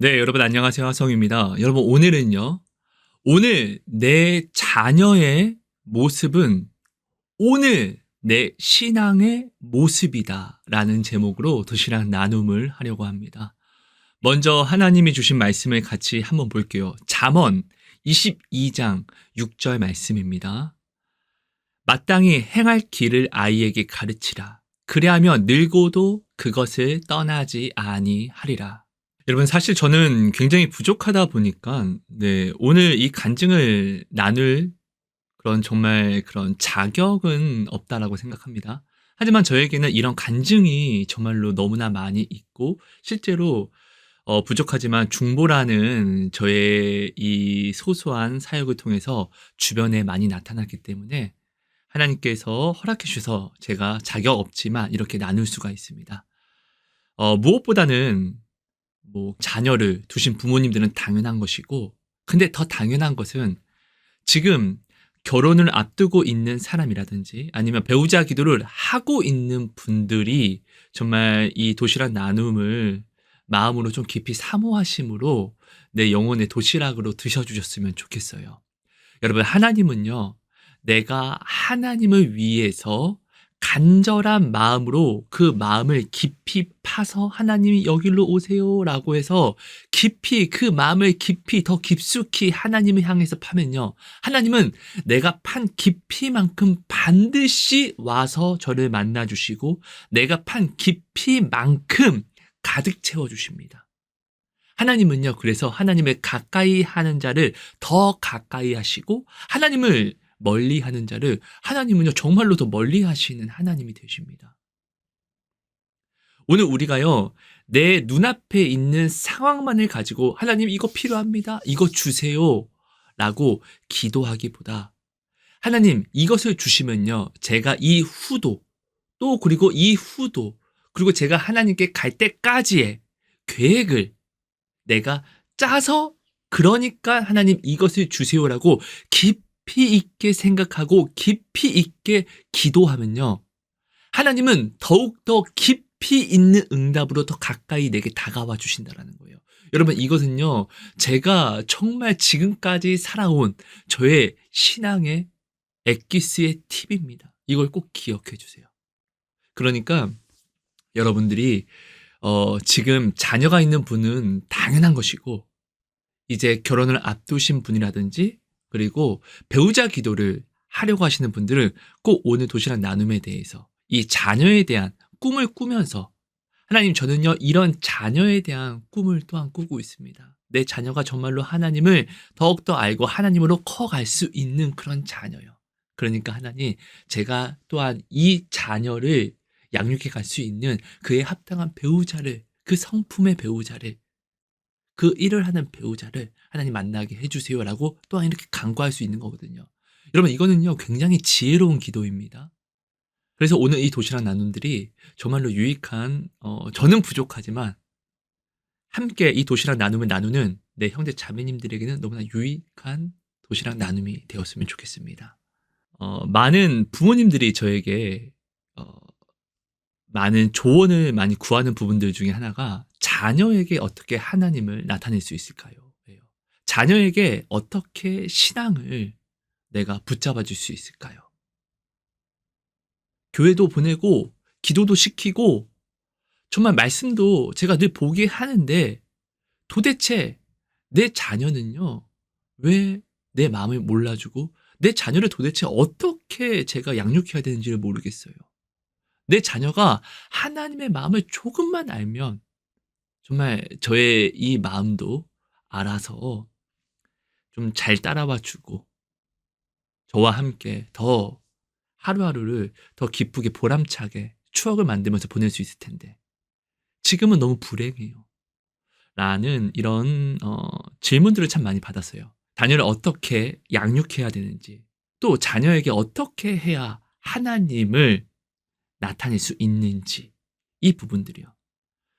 네, 여러분 안녕하세요. 성입니다. 여러분 오늘은요. 오늘 내 자녀의 모습은 오늘 내 신앙의 모습이다라는 제목으로 도시락 나눔을 하려고 합니다. 먼저 하나님이 주신 말씀을 같이 한번 볼게요. 잠언 22장 6절 말씀입니다. 마땅히 행할 길을 아이에게 가르치라. 그리하면 늙어도 그것을 떠나지 아니하리라. 여러분 사실 저는 굉장히 부족하다 보니까 오늘 이 간증을 나눌 그런 자격은 없다라고 생각합니다. 하지만 저에게는 이런 간증이 정말로 너무나 많이 있고 실제로 부족하지만 중보라는 저의 이 소소한 사역을 통해서 주변에 많이 나타났기 때문에 하나님께서 허락해 주셔서 제가 자격 없지만 이렇게 나눌 수가 있습니다. 무엇보다는 자녀를 두신 부모님들은 당연한 것이고, 근데 더 당연한 것은 지금 결혼을 앞두고 있는 사람이라든지 아니면 배우자 기도를 하고 있는 분들이 정말 이 도시락 나눔을 마음으로 좀 깊이 사모하심으로 내 영혼의 도시락으로 드셔주셨으면 좋겠어요. 여러분, 하나님은요, 내가 하나님을 위해서 간절한 마음으로 그 마음을 깊이 파서 하나님이 여기로 오세요라고 해서 깊이 그 마음을 깊이 더 깊숙이 하나님을 향해서 파면요. 하나님은 내가 판 깊이만큼 반드시 와서 저를 만나 주시고 내가 판 깊이만큼 가득 채워 주십니다. 하나님은요. 그래서 하나님을 가까이 하는 자를 더 가까이 하시고 하나님을 멀리하는 자를 하나님은요 정말로 더 멀리하시는 하나님이 되십니다. 오늘 우리가요 내 눈앞에 있는 상황만을 가지고 하나님 이거 필요합니다. 이거 주세요 라고 기도하기보다 하나님 이것을 주시면요 제가 이후도 또 그리고 이후도 그리고 제가 하나님께 갈 때까지의 계획을 내가 짜서 그러니까 하나님 이것을 주세요라고 깊이 있게 생각하고 깊이 있게 기도하면요. 하나님은 더욱더 깊이 있는 응답으로 더 가까이 내게 다가와 주신다는 거예요. 여러분 이것은요. 제가 정말 지금까지 살아온 저의 신앙의 엑기스의 팁입니다. 이걸 꼭 기억해 주세요. 그러니까 여러분들이 지금 자녀가 있는 분은 당연한 것이고 이제 결혼을 앞두신 분이라든지 그리고 배우자 기도를 하려고 하시는 분들은 꼭 오늘 도시락 나눔에 대해서 이 자녀에 대한 꿈을 꾸면서 하나님 저는요 이런 자녀에 대한 꿈을 또한 꾸고 있습니다. 내 자녀가 정말로 하나님을 더욱더 알고 하나님으로 커갈 수 있는 그런 자녀요. 그러니까 하나님 제가 또한 이 자녀를 양육해 갈 수 있는 그에 합당한 배우자를 그 성품의 배우자를 그 일을 하는 배우자를 하나님 만나게 해주세요라고 또한 이렇게 간구할 수 있는 거거든요. 여러분 이거는요 굉장히 지혜로운 기도입니다. 그래서 오늘 이 도시락 나눔들이 정말로 유익한 저는 부족하지만 함께 이 도시락 나눔을 나누는 내 형제 자매님들에게는 너무나 유익한 도시락 나눔이 되었으면 좋겠습니다. 많은 부모님들이 저에게 많은 조언을 많이 구하는 부분들 중에 하나가 자녀에게 어떻게 하나님을 나타낼 수 있을까요? 자녀에게 어떻게 신앙을 내가 붙잡아 줄 수 있을까요? 교회도 보내고 기도도 시키고 정말 말씀도 제가 늘 보게 하는데 도대체 내 자녀는요 왜 내 마음을 몰라주고 내 자녀를 도대체 어떻게 제가 양육해야 되는지를 모르겠어요. 내 자녀가 하나님의 마음을 조금만 알면 정말 저의 이 마음도 알아서 좀 잘 따라와 주고 저와 함께 더 하루하루를 더 기쁘게 보람차게 추억을 만들면서 보낼 수 있을 텐데 지금은 너무 불행해요. 라는 이런 질문들을 참 많이 받았어요. 자녀를 어떻게 양육해야 되는지 또 자녀에게 어떻게 해야 하나님을 나타낼 수 있는지 이 부분들이요.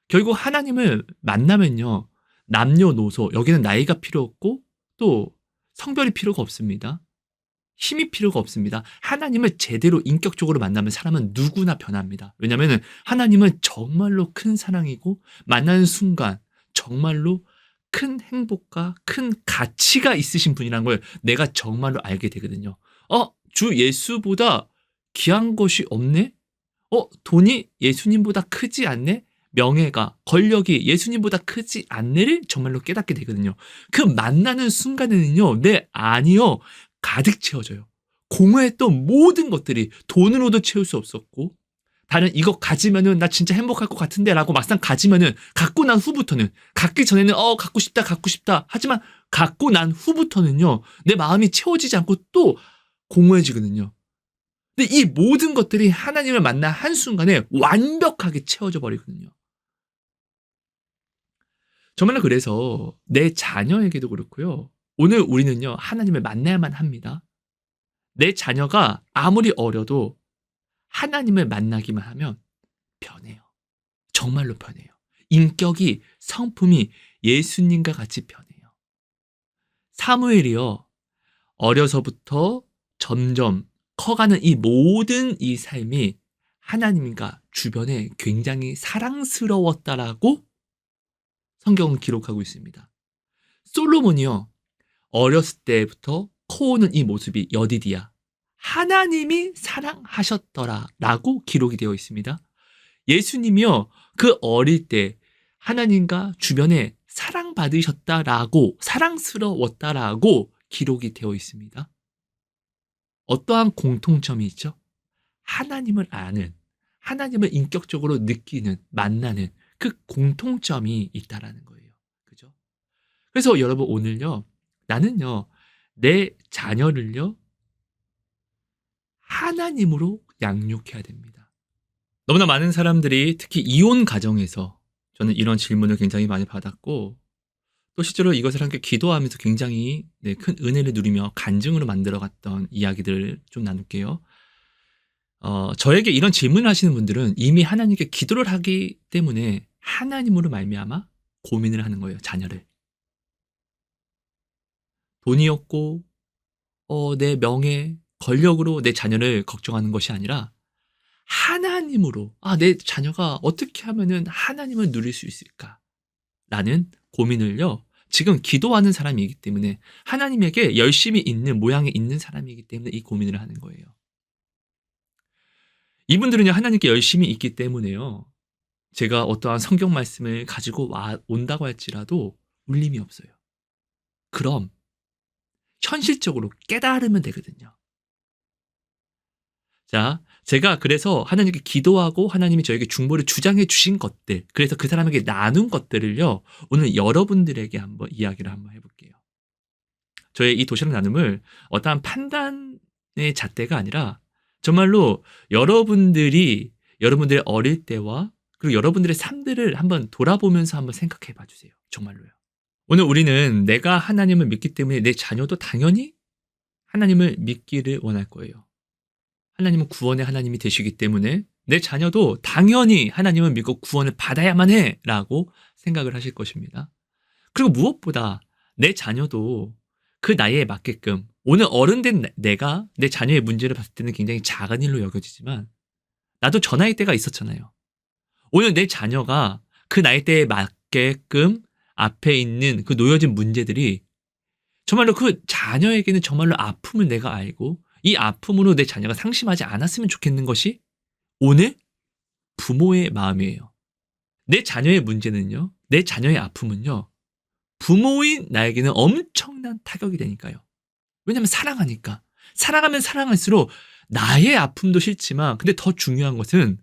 결국 하나님을 만나면요. 남녀노소 여기는 나이가 필요 없고 또 성별이 필요가 없습니다. 힘이 필요가 없습니다. 하나님을 제대로 인격적으로 만나면 사람은 누구나 변합니다. 왜냐하면 하나님은 정말로 큰 사랑이고 만나는 순간 정말로 큰 행복과 큰 가치가 있으신 분이라는 걸 내가 정말로 알게 되거든요. 주 예수보다 귀한 것이 없네? 돈이 예수님보다 크지 않네? 명예가, 권력이 예수님보다 크지 않네를 정말로 깨닫게 되거든요. 그 만나는 순간에는요, 내 안이요, 가득 채워져요. 공허했던 모든 것들이 돈으로도 채울 수 없었고, 다른 이거 가지면은 나 진짜 행복할 것 같은데 라고 막상 가지면은 갖고 난 후부터는, 갖기 전에는 갖고 싶다 갖고 싶다 하지만 갖고 난 후부터는요, 내 마음이 채워지지 않고 또 공허해지거든요. 근데 이 모든 것들이 하나님을 만나 한순간에 완벽하게 채워져 버리거든요. 정말로 그래서 내 자녀에게도 그렇고요. 오늘 우리는요, 하나님을 만나야만 합니다. 내 자녀가 아무리 어려도 하나님을 만나기만 하면 변해요. 정말로 변해요. 인격이, 성품이 예수님과 같이 변해요. 사무엘이요, 어려서부터 점점 커가는 이 모든 이 삶이 하나님과 주변에 굉장히 사랑스러웠다라고 성경은 기록하고 있습니다. 솔로몬이요, 어렸을 때부터 커오는 이 모습이 여디디야, 하나님이 사랑하셨더라라고 기록이 되어 있습니다. 예수님이요, 그 어릴 때 하나님과 주변에 사랑받으셨다라고, 사랑스러웠다라고 기록이 되어 있습니다. 어떠한 공통점이 있죠? 하나님을 아는, 하나님을 인격적으로 느끼는, 만나는 그 공통점이 있다라는 거예요. 그죠? 그래서 여러분, 오늘요, 나는요, 내 자녀를요, 하나님으로 양육해야 됩니다. 너무나 많은 사람들이 특히 이혼 가정에서 저는 이런 질문을 굉장히 많이 받았고, 또 실제로 이것을 함께 기도하면서 굉장히 큰 은혜를 누리며 간증으로 만들어갔던 이야기들을 좀 나눌게요. 저에게 이런 질문을 하시는 분들은 이미 하나님께 기도를 하기 때문에 하나님으로 말미암아 고민을 하는 거예요. 자녀를. 돈이 없고 내 명예, 권력으로 내 자녀를 걱정하는 것이 아니라 하나님으로, 내 자녀가 어떻게 하면은 하나님을 누릴 수 있을까? 라는 고민을요, 지금 기도하는 사람이기 때문에, 하나님에게 열심히 있는 모양에 있는 사람이기 때문에 이 고민을 하는 거예요. 이분들은요, 하나님께 열심히 있기 때문에요, 제가 어떠한 성경 말씀을 가지고 온다고 할지라도 울림이 없어요. 그럼 현실적으로 깨달으면 되거든요. 자, 제가 그래서 하나님께 기도하고 하나님이 저에게 중보를 주장해 주신 것들, 그래서 그 사람에게 나눈 것들을요, 오늘 여러분들에게 한번 이야기를 한번 해볼게요. 저의 이 도시락 나눔을 어떠한 판단의 잣대가 아니라 정말로 여러분들이 여러분들의 어릴 때와 그리고 여러분들의 삶들을 한번 돌아보면서 한번 생각해 봐 주세요. 정말로요. 오늘 우리는 내가 하나님을 믿기 때문에 내 자녀도 당연히 하나님을 믿기를 원할 거예요. 하나님은 구원의 하나님이 되시기 때문에 내 자녀도 당연히 하나님을 믿고 구원을 받아야만 해 라고 생각을 하실 것입니다. 그리고 무엇보다 내 자녀도 그 나이에 맞게끔, 오늘 어른된 내가 내 자녀의 문제를 봤을 때는 굉장히 작은 일로 여겨지지만 나도 저 나이 때가 있었잖아요. 오늘 내 자녀가 그 나이 때에 맞게끔 앞에 있는 그 놓여진 문제들이 정말로 그 자녀에게는 정말로 아픔을 내가 알고 이 아픔으로 내 자녀가 상심하지 않았으면 좋겠는 것이 오늘 부모의 마음이에요. 내 자녀의 문제는요, 내 자녀의 아픔은요, 부모인 나에게는 엄청난 타격이 되니까요. 왜냐하면 사랑하니까. 사랑하면 사랑할수록 나의 아픔도 싫지만, 근데 더 중요한 것은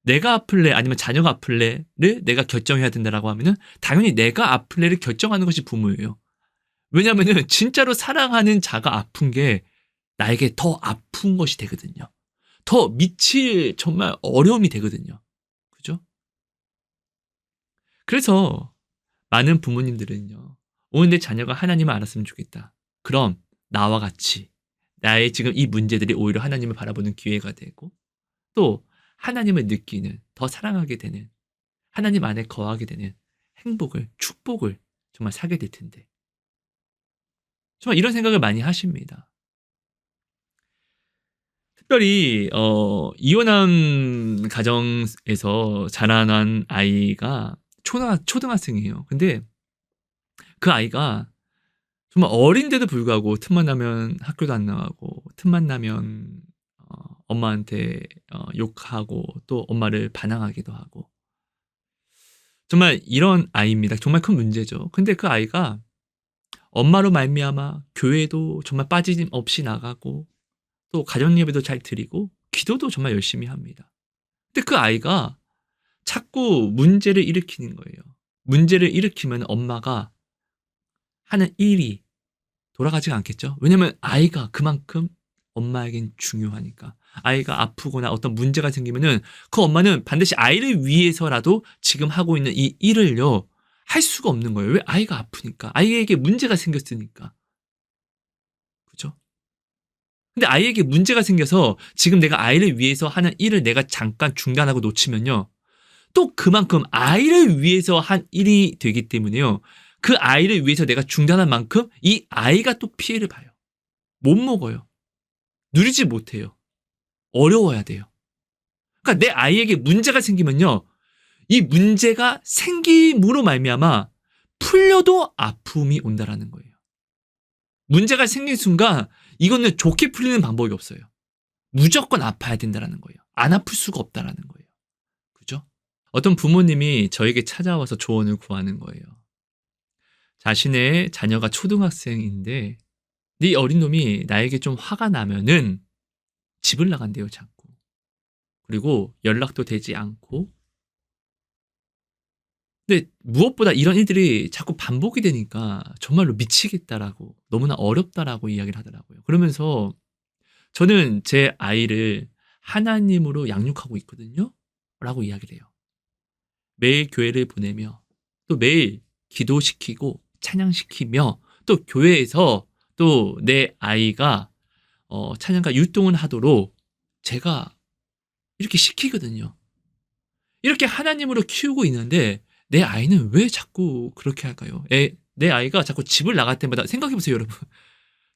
내가 아플래 아니면 자녀가 아플래를 내가 결정해야 된다라고 하면은 당연히 내가 아플래를 결정하는 것이 부모예요. 왜냐하면은 진짜로 사랑하는 자가 아픈 게 나에게 더 아픈 것이 되거든요. 더 미칠 정말 어려움이 되거든요. 그죠? 그래서 많은 부모님들은요, 오늘 내 자녀가 하나님을 알았으면 좋겠다. 그럼 나와 같이 나의 지금 이 문제들이 오히려 하나님을 바라보는 기회가 되고, 또 하나님을 느끼는, 더 사랑하게 되는, 하나님 안에 거하게 되는 행복을, 축복을 정말 사게 될 텐데, 정말 이런 생각을 많이 하십니다. 특별히 이혼한 가정에서 자라난 아이가 초등학생이에요. 근데 그 아이가 정말 어린데도 불구하고 틈만 나면 학교도 안 나가고 틈만 나면 엄마한테 욕하고 또 엄마를 반항하기도 하고 정말 이런 아이입니다. 정말 큰 문제죠. 근데 그 아이가 엄마로 말미암아 교회도 정말 빠짐없이 나가고 또 가정예배도 잘 드리고 기도도 정말 열심히 합니다. 근데 그 아이가 자꾸 문제를 일으키는 거예요. 문제를 일으키면 엄마가 하는 일이 돌아가지가 않겠죠? 왜냐면 아이가 그만큼 엄마에겐 중요하니까. 아이가 아프거나 어떤 문제가 생기면은 그 엄마는 반드시 아이를 위해서라도 지금 하고 있는 이 일을요, 할 수가 없는 거예요. 왜? 아이가 아프니까. 아이에게 문제가 생겼으니까. 그죠? 근데 아이에게 문제가 생겨서 지금 내가 아이를 위해서 하는 일을 내가 잠깐 중단하고 놓치면요. 또 그만큼 아이를 위해서 한 일이 되기 때문에요. 그 아이를 위해서 내가 중단한 만큼 이 아이가 또 피해를 봐요. 못 먹어요. 누리지 못해요. 어려워야 돼요. 그러니까 내 아이에게 문제가 생기면요. 이 문제가 생김으로 말미암아 풀려도 아픔이 온다라는 거예요. 문제가 생긴 순간 이거는 좋게 풀리는 방법이 없어요. 무조건 아파야 된다라는 거예요. 안 아플 수가 없다라는 거예요. 그죠? 어떤 부모님이 저에게 찾아와서 조언을 구하는 거예요. 자신의 자녀가 초등학생인데 네 어린 놈이 나에게 좀 화가 나면은 집을 나간대요, 자꾸. 그리고 연락도 되지 않고. 근데 무엇보다 이런 일들이 자꾸 반복이 되니까 정말로 미치겠다라고, 너무나 어렵다라고 이야기를 하더라고요. 그러면서 저는 제 아이를 하나님으로 양육하고 있거든요. 라고 이야기를 해요. 매일 교회를 보내며 또 매일 기도시키고 찬양시키며 또 교회에서 또 내 아이가 찬양가 율동을 하도록 제가 이렇게 시키거든요. 이렇게 하나님으로 키우고 있는데 내 아이는 왜 자꾸 그렇게 할까요? 내 아이가 자꾸 집을 나갈 때마다 생각해보세요, 여러분.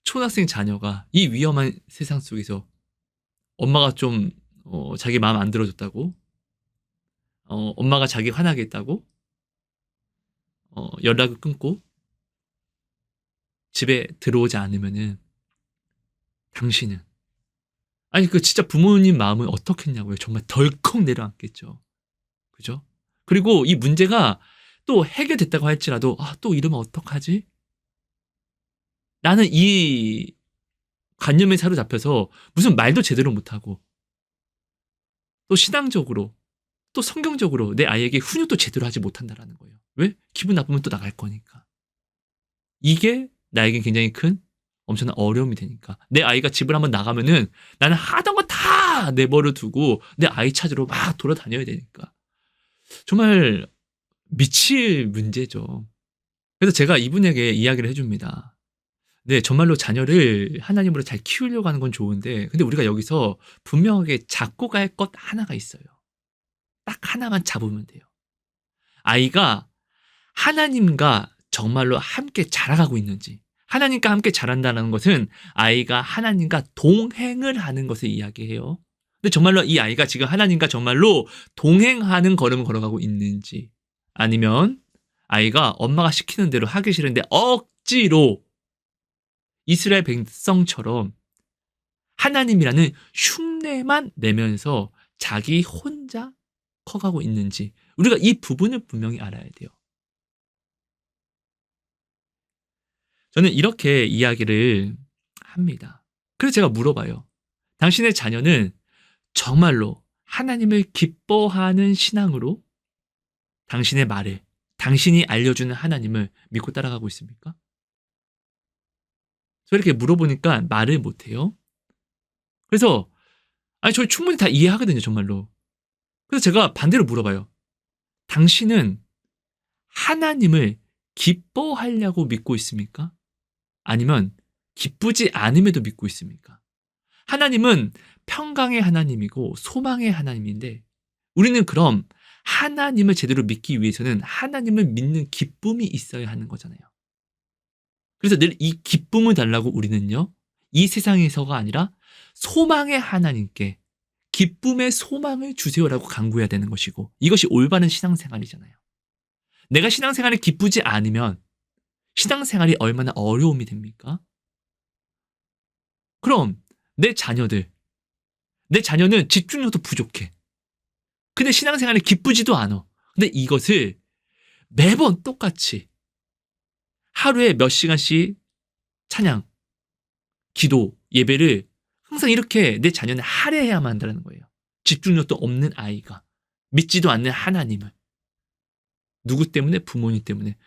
초등학생 자녀가 이 위험한 세상 속에서 엄마가 좀 자기 마음 안 들어줬다고, 엄마가 자기 화나게 했다고, 연락을 끊고 집에 들어오지 않으면은 당신은, 아니 그 진짜 부모님 마음은 어떻겠냐고요. 정말 덜컥 내려앉겠죠. 그죠? 그리고 이 문제가 또 해결됐다고 할지라도 또 이러면 어떡하지? 라는 이 관념에 사로잡혀서 무슨 말도 제대로 못하고 또 신앙적으로 또 성경적으로 내 아이에게 훈육도 제대로 하지 못한다라는 거예요. 왜? 기분 나쁘면 또 나갈 거니까. 이게 나에겐 굉장히 큰 엄청난 어려움이 되니까. 내 아이가 집을 한번 나가면은 나는 하던 거 다 내버려 두고 내 아이 찾으러 막 돌아다녀야 되니까. 정말 미칠 문제죠. 그래서 제가 이분에게 이야기를 해줍니다. 네, 정말로 자녀를 하나님으로 잘 키우려고 하는 건 좋은데, 근데 우리가 여기서 분명하게 잡고 갈 것 하나가 있어요. 딱 하나만 잡으면 돼요. 아이가 하나님과 정말로 함께 자라가고 있는지, 하나님과 함께 자란다는 것은 아이가 하나님과 동행을 하는 것을 이야기해요. 근데 정말로 이 아이가 지금 하나님과 정말로 동행하는 걸음을 걸어가고 있는지, 아니면 아이가 엄마가 시키는 대로 하기 싫은데 억지로 이스라엘 백성처럼 하나님이라는 흉내만 내면서 자기 혼자 커가고 있는지, 우리가 이 부분을 분명히 알아야 돼요. 저는 이렇게 이야기를 합니다. 그래서 제가 물어봐요. 당신의 자녀는 정말로 하나님을 기뻐하는 신앙으로 당신의 말을, 당신이 알려주는 하나님을 믿고 따라가고 있습니까? 저 이렇게 물어보니까 말을 못해요. 그래서 저 충분히 다 이해하거든요, 정말로. 그래서 제가 반대로 물어봐요. 당신은 하나님을 기뻐하려고 믿고 있습니까? 아니면 기쁘지 않음에도 믿고 있습니까? 하나님은 평강의 하나님이고 소망의 하나님인데, 우리는 그럼 하나님을 제대로 믿기 위해서는 하나님을 믿는 기쁨이 있어야 하는 거잖아요. 그래서 늘 이 기쁨을 달라고 우리는요, 이 세상에서가 아니라 소망의 하나님께 기쁨의 소망을 주세요라고 간구해야 되는 것이고, 이것이 올바른 신앙생활이잖아요. 내가 신앙생활이 기쁘지 않으면 신앙생활이 얼마나 어려움이 됩니까? 그럼 내 자녀는 집중력도 부족해. 근데 신앙생활이 기쁘지도 않아. 근데 이것을 매번 똑같이 하루에 몇 시간씩 찬양, 기도, 예배를 항상 이렇게 내 자녀는 할애해야만 한다는 거예요. 집중력도 없는 아이가 믿지도 않는 하나님을. 누구 때문에? 부모님 때문에.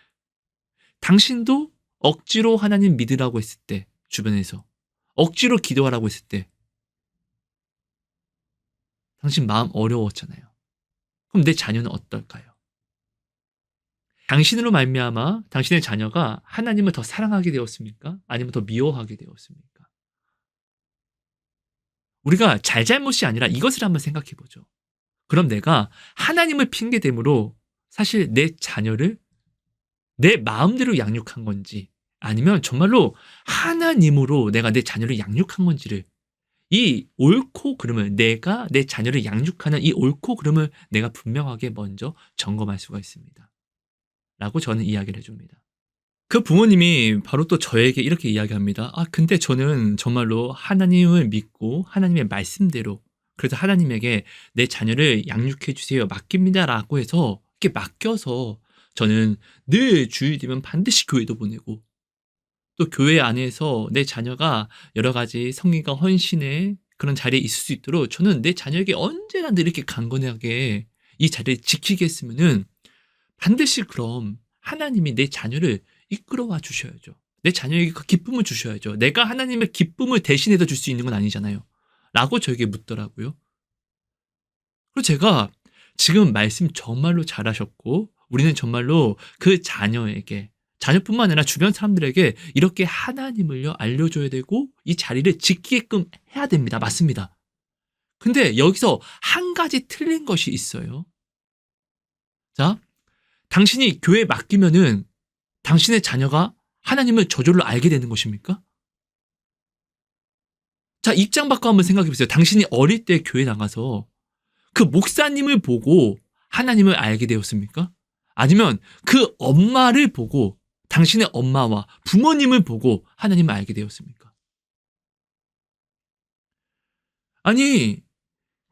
당신도 억지로 하나님 믿으라고 했을 때, 주변에서 억지로 기도하라고 했을 때 당신 마음 어려웠잖아요. 그럼 내 자녀는 어떨까요? 당신으로 말미암아 당신의 자녀가 하나님을 더 사랑하게 되었습니까? 아니면 더 미워하게 되었습니까? 우리가 잘잘못이 아니라 이것을 한번 생각해 보죠. 그럼 내가 하나님을 핑계대므로 사실 내 자녀를 내 마음대로 양육한 건지, 아니면 정말로 하나님으로 내가 내 자녀를 양육한 건지를, 이 옳고 그름을, 내가 내 자녀를 양육하는 이 옳고 그름을 내가 분명하게 먼저 점검할 수가 있습니다. 라고 저는 이야기를 해줍니다. 그 부모님이 바로 또 저에게 이렇게 이야기합니다. 근데 저는 정말로 하나님을 믿고 하나님의 말씀대로, 그래서 하나님에게 내 자녀를 양육해 주세요, 맡깁니다 라고 해서 이렇게 맡겨서 저는 늘 주일 되면 반드시 교회도 보내고, 또 교회 안에서 내 자녀가 여러 가지 성의가 헌신의 그런 자리에 있을 수 있도록 저는 내 자녀에게 언제나 늘 이렇게 강건하게 이 자리를 지키게 했으면은, 반드시 그럼 하나님이 내 자녀를 이끌어와 주셔야죠. 내 자녀에게 그 기쁨을 주셔야죠. 내가 하나님의 기쁨을 대신해서 줄 수 있는 건 아니잖아요. 라고 저에게 묻더라고요. 그리고 제가 지금 말씀 정말로 잘하셨고, 우리는 정말로 그 자녀에게, 자녀뿐만 아니라 주변 사람들에게 이렇게 하나님을요 알려줘야 되고 이 자리를 지키게끔 해야 됩니다. 맞습니다. 근데 여기서 한 가지 틀린 것이 있어요. 자, 당신이 교회에 맡기면은 당신의 자녀가 하나님을 저절로 알게 되는 것입니까? 자, 입장 바꿔 한번 생각해 보세요. 당신이 어릴 때 교회 나가서 그 목사님을 보고 하나님을 알게 되었습니까? 아니면 그 엄마를 보고, 당신의 엄마와 부모님을 보고 하나님을 알게 되었습니까? 아니,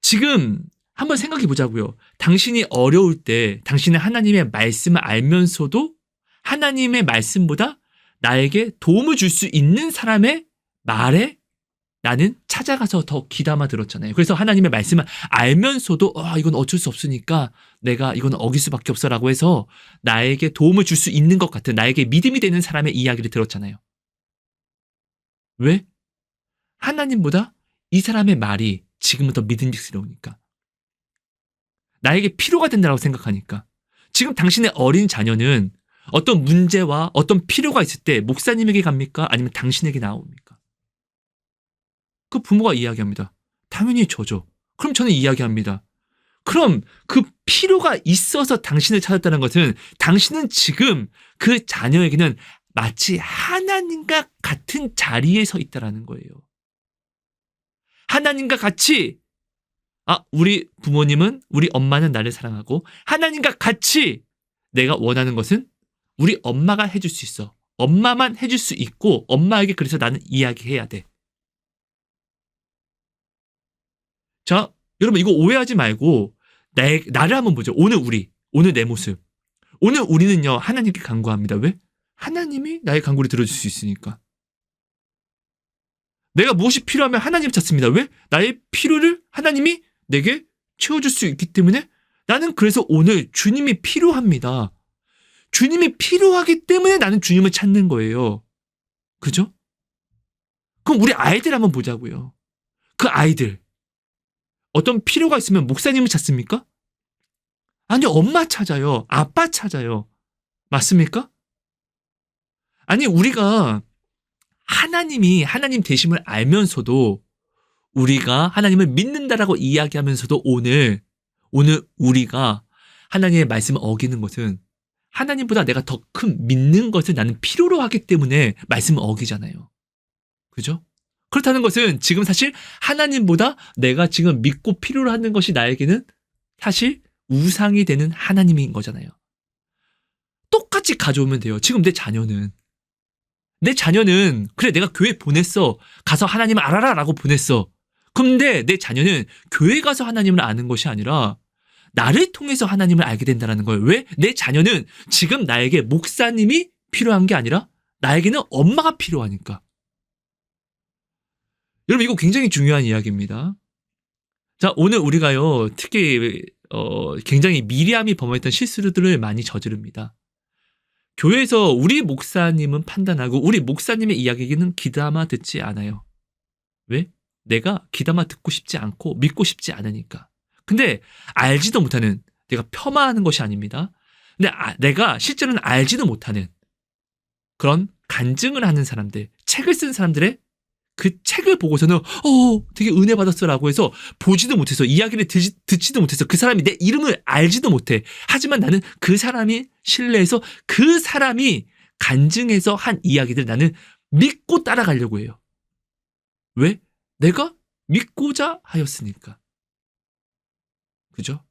지금 한번 생각해 보자고요. 당신이 어려울 때 당신은 하나님의 말씀을 알면서도 하나님의 말씀보다 나에게 도움을 줄 수 있는 사람의 말에 나는 찾아가서 더 귀담아 들었잖아요. 그래서 하나님의 말씀을 알면서도 이건 어쩔 수 없으니까 내가 이건 어길 수밖에 없어라고 해서 나에게 도움을 줄 수 있는 것 같은, 나에게 믿음이 되는 사람의 이야기를 들었잖아요. 왜? 하나님보다 이 사람의 말이 지금은 더 믿음직스러우니까. 나에게 필요가 된다고 생각하니까. 지금 당신의 어린 자녀는 어떤 문제와 어떤 필요가 있을 때 목사님에게 갑니까? 아니면 당신에게 나옵니까? 그 부모가 이야기합니다. 당연히 저죠. 그럼 저는 이야기합니다. 그럼 그 필요가 있어서 당신을 찾았다는 것은 당신은 지금 그 자녀에게는 마치 하나님과 같은 자리에 서 있다는 거예요. 하나님과 같이, 우리 부모님은, 우리 엄마는 나를 사랑하고 하나님과 같이 내가 원하는 것은 우리 엄마가 해줄 수 있어. 엄마만 해줄 수 있고 엄마에게 그래서 나는 이야기해야 돼. 자, 여러분 이거 오해하지 말고 나를 한번 보죠. 오늘 내 모습. 오늘 우리는요 하나님께 간구합니다. 왜? 하나님이 나의 간구를 들어줄 수 있으니까. 내가 무엇이 필요하면 하나님 찾습니다. 왜? 나의 필요를 하나님이 내게 채워줄 수 있기 때문에 나는 그래서 오늘 주님이 필요합니다. 주님이 필요하기 때문에 나는 주님을 찾는 거예요. 그죠? 그럼 우리 아이들 한번 보자고요. 그 아이들. 어떤 필요가 있으면 목사님을 찾습니까? 아니요, 엄마 찾아요. 아빠 찾아요. 맞습니까? 아니, 우리가 하나님이 하나님 되심을 알면서도 우리가 하나님을 믿는다라고 이야기하면서도 오늘 우리가 하나님의 말씀을 어기는 것은 하나님보다 내가 더 큰 믿는 것을 나는 필요로 하기 때문에 말씀을 어기잖아요. 그죠? 그렇다는 것은 지금 사실 하나님보다 내가 지금 믿고 필요로 하는 것이 나에게는 사실 우상이 되는 하나님인 거잖아요. 똑같이 가져오면 돼요. 지금 내 자녀는 내 자녀는 그래 내가 교회 보냈어. 가서 하나님을 알아라 라고 보냈어. 근데 내 자녀는 교회 가서 하나님을 아는 것이 아니라 나를 통해서 하나님을 알게 된다는 거예요. 왜? 내 자녀는 지금 나에게 목사님이 필요한 게 아니라 나에게는 엄마가 필요하니까. 여러분 이거 굉장히 중요한 이야기입니다. 자, 오늘 우리가요 특히 굉장히 미리암이 범했던 실수들을 많이 저지릅니다. 교회에서 우리 목사님은 판단하고 우리 목사님의 이야기는 귀담아 듣지 않아요. 왜? 내가 귀담아 듣고 싶지 않고 믿고 싶지 않으니까. 근데 알지도 못하는, 내가 폄하하는 것이 아닙니다. 근데 내가 실제로는 알지도 못하는 그런 간증을 하는 사람들, 책을 쓴 사람들의 그 책을 보고서는 되게 은혜 받았어라고 해서 보지도 못해서 이야기를 듣지도 못해서 그 사람이 내 이름을 알지도 못해. 하지만 나는 그 사람이 신뢰해서 그 사람이 간증해서 한 이야기들 나는 믿고 따라가려고 해요. 왜? 내가 믿고자 하였으니까. 그죠?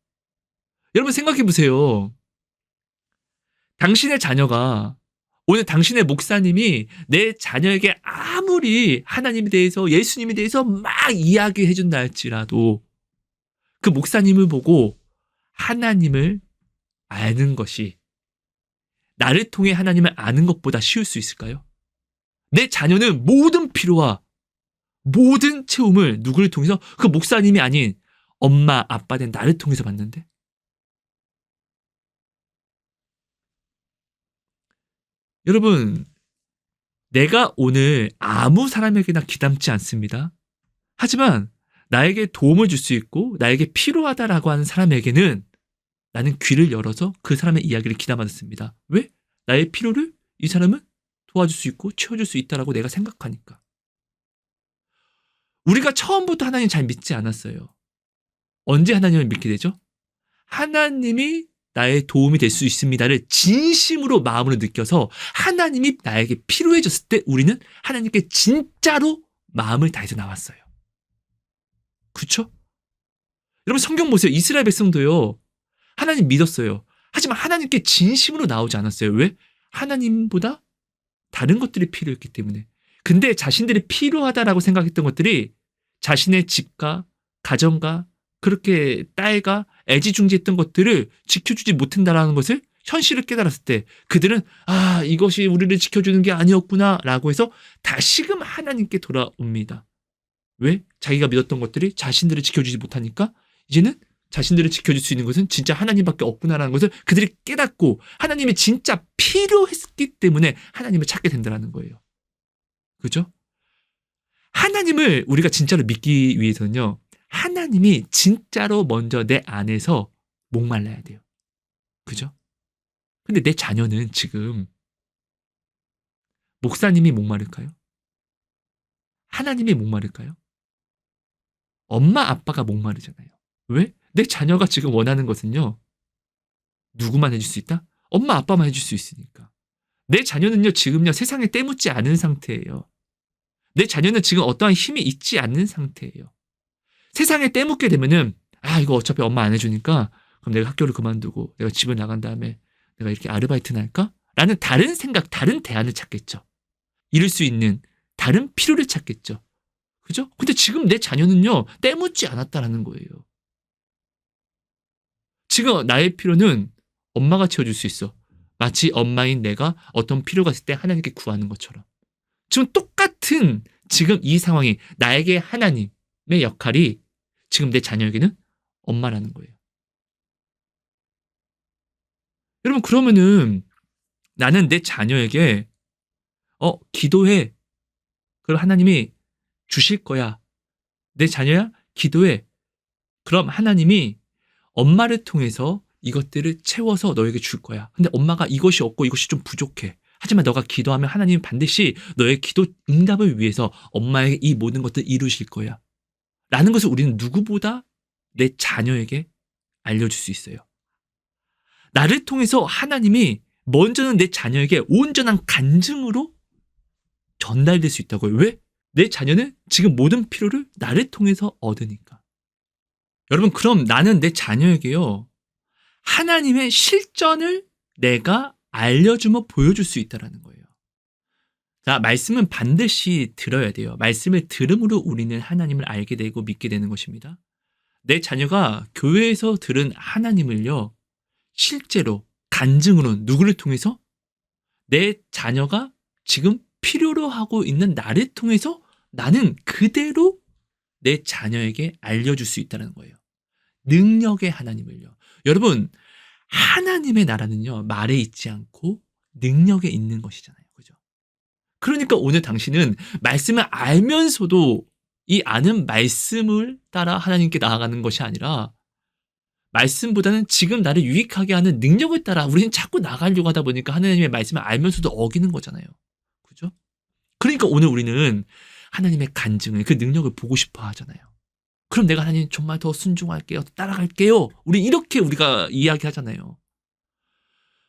여러분 생각해 보세요. 당신의 자녀가, 오늘 당신의 목사님이 내 자녀에게 아무리 하나님에 대해서 예수님에 대해서 막 이야기해 준다 할지라도 그 목사님을 보고 하나님을 아는 것이 나를 통해 하나님을 아는 것보다 쉬울 수 있을까요? 내 자녀는 모든 필요와 모든 채움을 누구를 통해서, 그 목사님이 아닌 엄마 아빠 된 나를 통해서 받는데, 여러분 내가 오늘 아무 사람에게나 귀담지 않습니다. 하지만 나에게 도움을 줄 수 있고 나에게 필요하다라고 하는 사람에게는 나는 귀를 열어서 그 사람의 이야기를 귀담아 듣습니다. 왜? 나의 필요를 이 사람은 도와줄 수 있고 채워줄 수 있다라고 내가 생각하니까. 우리가 처음부터 하나님 잘 믿지 않았어요. 언제 하나님을 믿게 되죠? 하나님이 나의 도움이 될 수 있습니다를 진심으로 마음으로 느껴서 하나님이 나에게 필요해졌을 때 우리는 하나님께 진짜로 마음을 다해서 나왔어요. 그렇죠? 여러분 성경 보세요. 이스라엘 백성도요. 하나님 믿었어요. 하지만 하나님께 진심으로 나오지 않았어요. 왜? 하나님보다 다른 것들이 필요했기 때문에. 근데 자신들이 필요하다라고 생각했던 것들이 자신의 집과 가정과 그렇게 딸과 애지중지했던 것들을 지켜주지 못한다라는 것을 현실을 깨달았을 때 그들은 이것이 우리를 지켜주는 게 아니었구나 라고 해서 다시금 하나님께 돌아옵니다. 왜? 자기가 믿었던 것들이 자신들을 지켜주지 못하니까 이제는 자신들을 지켜줄 수 있는 것은 진짜 하나님밖에 없구나라는 것을 그들이 깨닫고 하나님이 진짜 필요했기 때문에 하나님을 찾게 된다는 거예요. 그죠? 하나님을 우리가 진짜로 믿기 위해서는요, 하나님이 진짜로 먼저 내 안에서 목말라야 돼요. 그죠? 근데 내 자녀는 지금 목사님이 목마를까요? 하나님이 목마를까요? 엄마 아빠가 목마르잖아요. 왜? 내 자녀가 지금 원하는 것은요, 누구만 해줄 수 있다? 엄마 아빠만 해줄 수 있으니까. 내 자녀는요 지금요 세상에 때묻지 않은 상태예요. 내 자녀는 지금 어떠한 힘이 있지 않는 상태예요. 세상에 때묻게 되면은 이거 어차피 엄마 안 해주니까 그럼 내가 학교를 그만두고 내가 집을 나간 다음에 내가 이렇게 아르바이트나 할까? 라는 다른 생각, 다른 대안을 찾겠죠. 이룰 수 있는 다른 필요를 찾겠죠. 그죠? 근데 지금 내 자녀는요 때묻지 않았다라는 거예요. 지금 나의 필요는 엄마가 채워줄 수 있어. 마치 엄마인 내가 어떤 필요가 있을 때 하나님께 구하는 것처럼. 지금 똑같은 지금 이 상황이 나에게 하나님의 역할이 지금 내 자녀에게는 엄마라는 거예요. 여러분 그러면은 나는 내 자녀에게 기도해. 그럼 하나님이 주실 거야. 내 자녀야 기도해. 그럼 하나님이 엄마를 통해서 이것들을 채워서 너에게 줄 거야. 근데 엄마가 이것이 없고 이것이 좀 부족해. 하지만 너가 기도하면 하나님은 반드시 너의 기도 응답을 위해서 엄마에게 이 모든 것들을 이루실 거야. 라는 것을 우리는 누구보다 내 자녀에게 알려줄 수 있어요. 나를 통해서 하나님이 먼저는 내 자녀에게 온전한 간증으로 전달될 수 있다고요. 왜? 내 자녀는 지금 모든 필요를 나를 통해서 얻으니까. 여러분 그럼 나는 내 자녀에게요 하나님의 실전을 내가 알려주며 보여줄 수 있다는 거예요. 자, 말씀은 반드시 들어야 돼요. 말씀을 들음으로 우리는 하나님을 알게 되고 믿게 되는 것입니다. 내 자녀가 교회에서 들은 하나님을요, 실제로 간증으로 누구를 통해서? 내 자녀가 지금 필요로 하고 있는 나를 통해서 나는 그대로 내 자녀에게 알려줄 수 있다는 거예요. 능력의 하나님을요. 여러분, 하나님의 나라는요, 말에 있지 않고 능력에 있는 것이잖아요. 그죠? 그러니까 오늘 당신은 말씀을 알면서도 이 아는 말씀을 따라 하나님께 나아가는 것이 아니라 말씀보다는 지금 나를 유익하게 하는 능력을 따라 우리는 자꾸 나가려고 하다 보니까 하나님의 말씀을 알면서도 어기는 거잖아요. 그죠? 그러니까 오늘 우리는 하나님의 간증을, 그 능력을 보고 싶어 하잖아요. 그럼 내가 하나님 정말 더 순종할게요. 따라갈게요. 우리가 이야기하잖아요.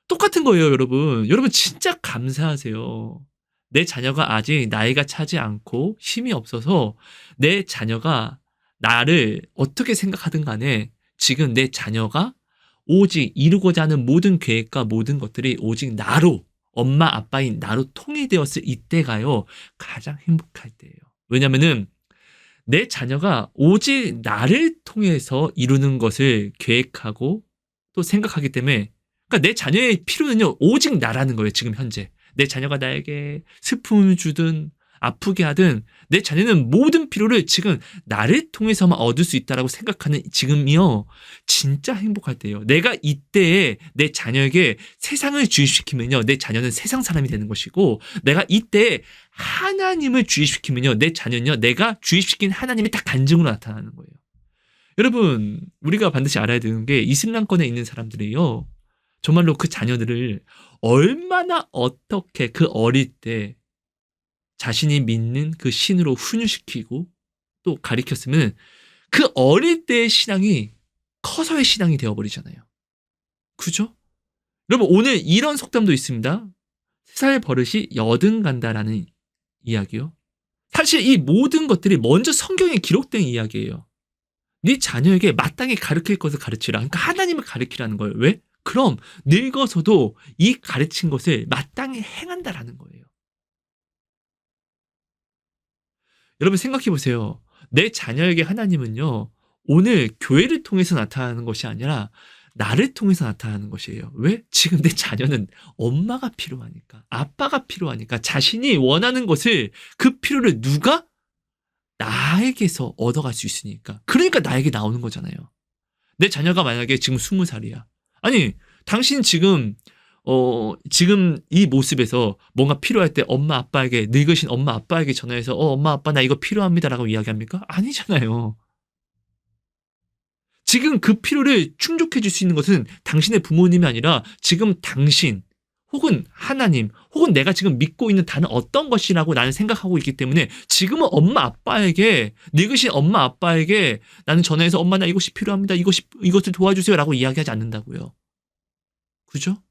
똑같은 거예요, 여러분. 여러분 진짜 감사하세요. 내 자녀가 아직 나이가 차지 않고 힘이 없어서 내 자녀가 나를 어떻게 생각하든 간에 지금 내 자녀가 오직 이루고자 하는 모든 계획과 모든 것들이 오직 나로, 엄마 아빠인 나로 통일되었을 이때가요, 가장 행복할 때예요. 왜냐면은 내 자녀가 오직 나를 통해서 이루는 것을 계획하고 또 생각하기 때문에, 그러니까 내 자녀의 필요는요, 오직 나라는 거예요. 지금 현재 내 자녀가 나에게 슬픔을 주든 아프게 하든 내 자녀는 모든 필요를 지금 나를 통해서만 얻을 수 있다라고 생각하는 지금이요, 진짜 행복할 때예요. 내가 이때에 내 자녀에게 세상을 주입시키면요, 내 자녀는 세상 사람이 되는 것이고, 내가 이때에 하나님을 주입시키면요, 내 자녀는요, 내가 주입시킨 하나님이 딱 간증으로 나타나는 거예요. 여러분, 우리가 반드시 알아야 되는 게 이슬람권에 있는 사람들이요, 정말로 그 자녀들을 얼마나 어떻게 그 어릴 때 자신이 믿는 그 신으로 훈육시키고 또 가르쳤으면 그 어릴 때의 신앙이 커서의 신앙이 되어버리잖아요. 그죠? 여러분, 오늘 이런 속담도 있습니다. 3살 버릇이 여든 간다라는 이야기요. 사실 이 모든 것들이 먼저 성경에 기록된 이야기예요. 네 자녀에게 마땅히 가르칠 것을 가르치라. 그러니까 하나님을 가르치라는 거예요. 왜? 그럼 늙어서도 이 가르친 것을 마땅히 행한다라는 거예요. 여러분 생각해 보세요. 내 자녀에게 하나님은요, 오늘 교회를 통해서 나타나는 것이 아니라 나를 통해서 나타나는 것이에요. 왜? 지금 내 자녀는 엄마가 필요하니까, 아빠가 필요하니까, 자신이 원하는 것을, 그 필요를 누가? 나에게서 얻어갈 수 있으니까. 그러니까 나에게 나오는 거잖아요. 내 자녀가 만약에 지금 20살이야. 아니, 당신 지금 이 모습에서 뭔가 필요할 때 엄마 아빠에게, 늙으신 엄마 아빠에게 전화해서 엄마 아빠 나 이거 필요합니다라고 이야기합니까? 아니잖아요. 지금 그 필요를 충족해 줄 수 있는 것은 당신의 부모님이 아니라 지금 당신 혹은 하나님 혹은 내가 지금 믿고 있는 다른 어떤 것이라고 나는 생각하고 있기 때문에 지금은 엄마 아빠에게, 늙으신 엄마 아빠에게 나는 전화해서 엄마 나 이것이 필요합니다, 이것을 도와주세요 라고 이야기하지 않는다고요. 그죠?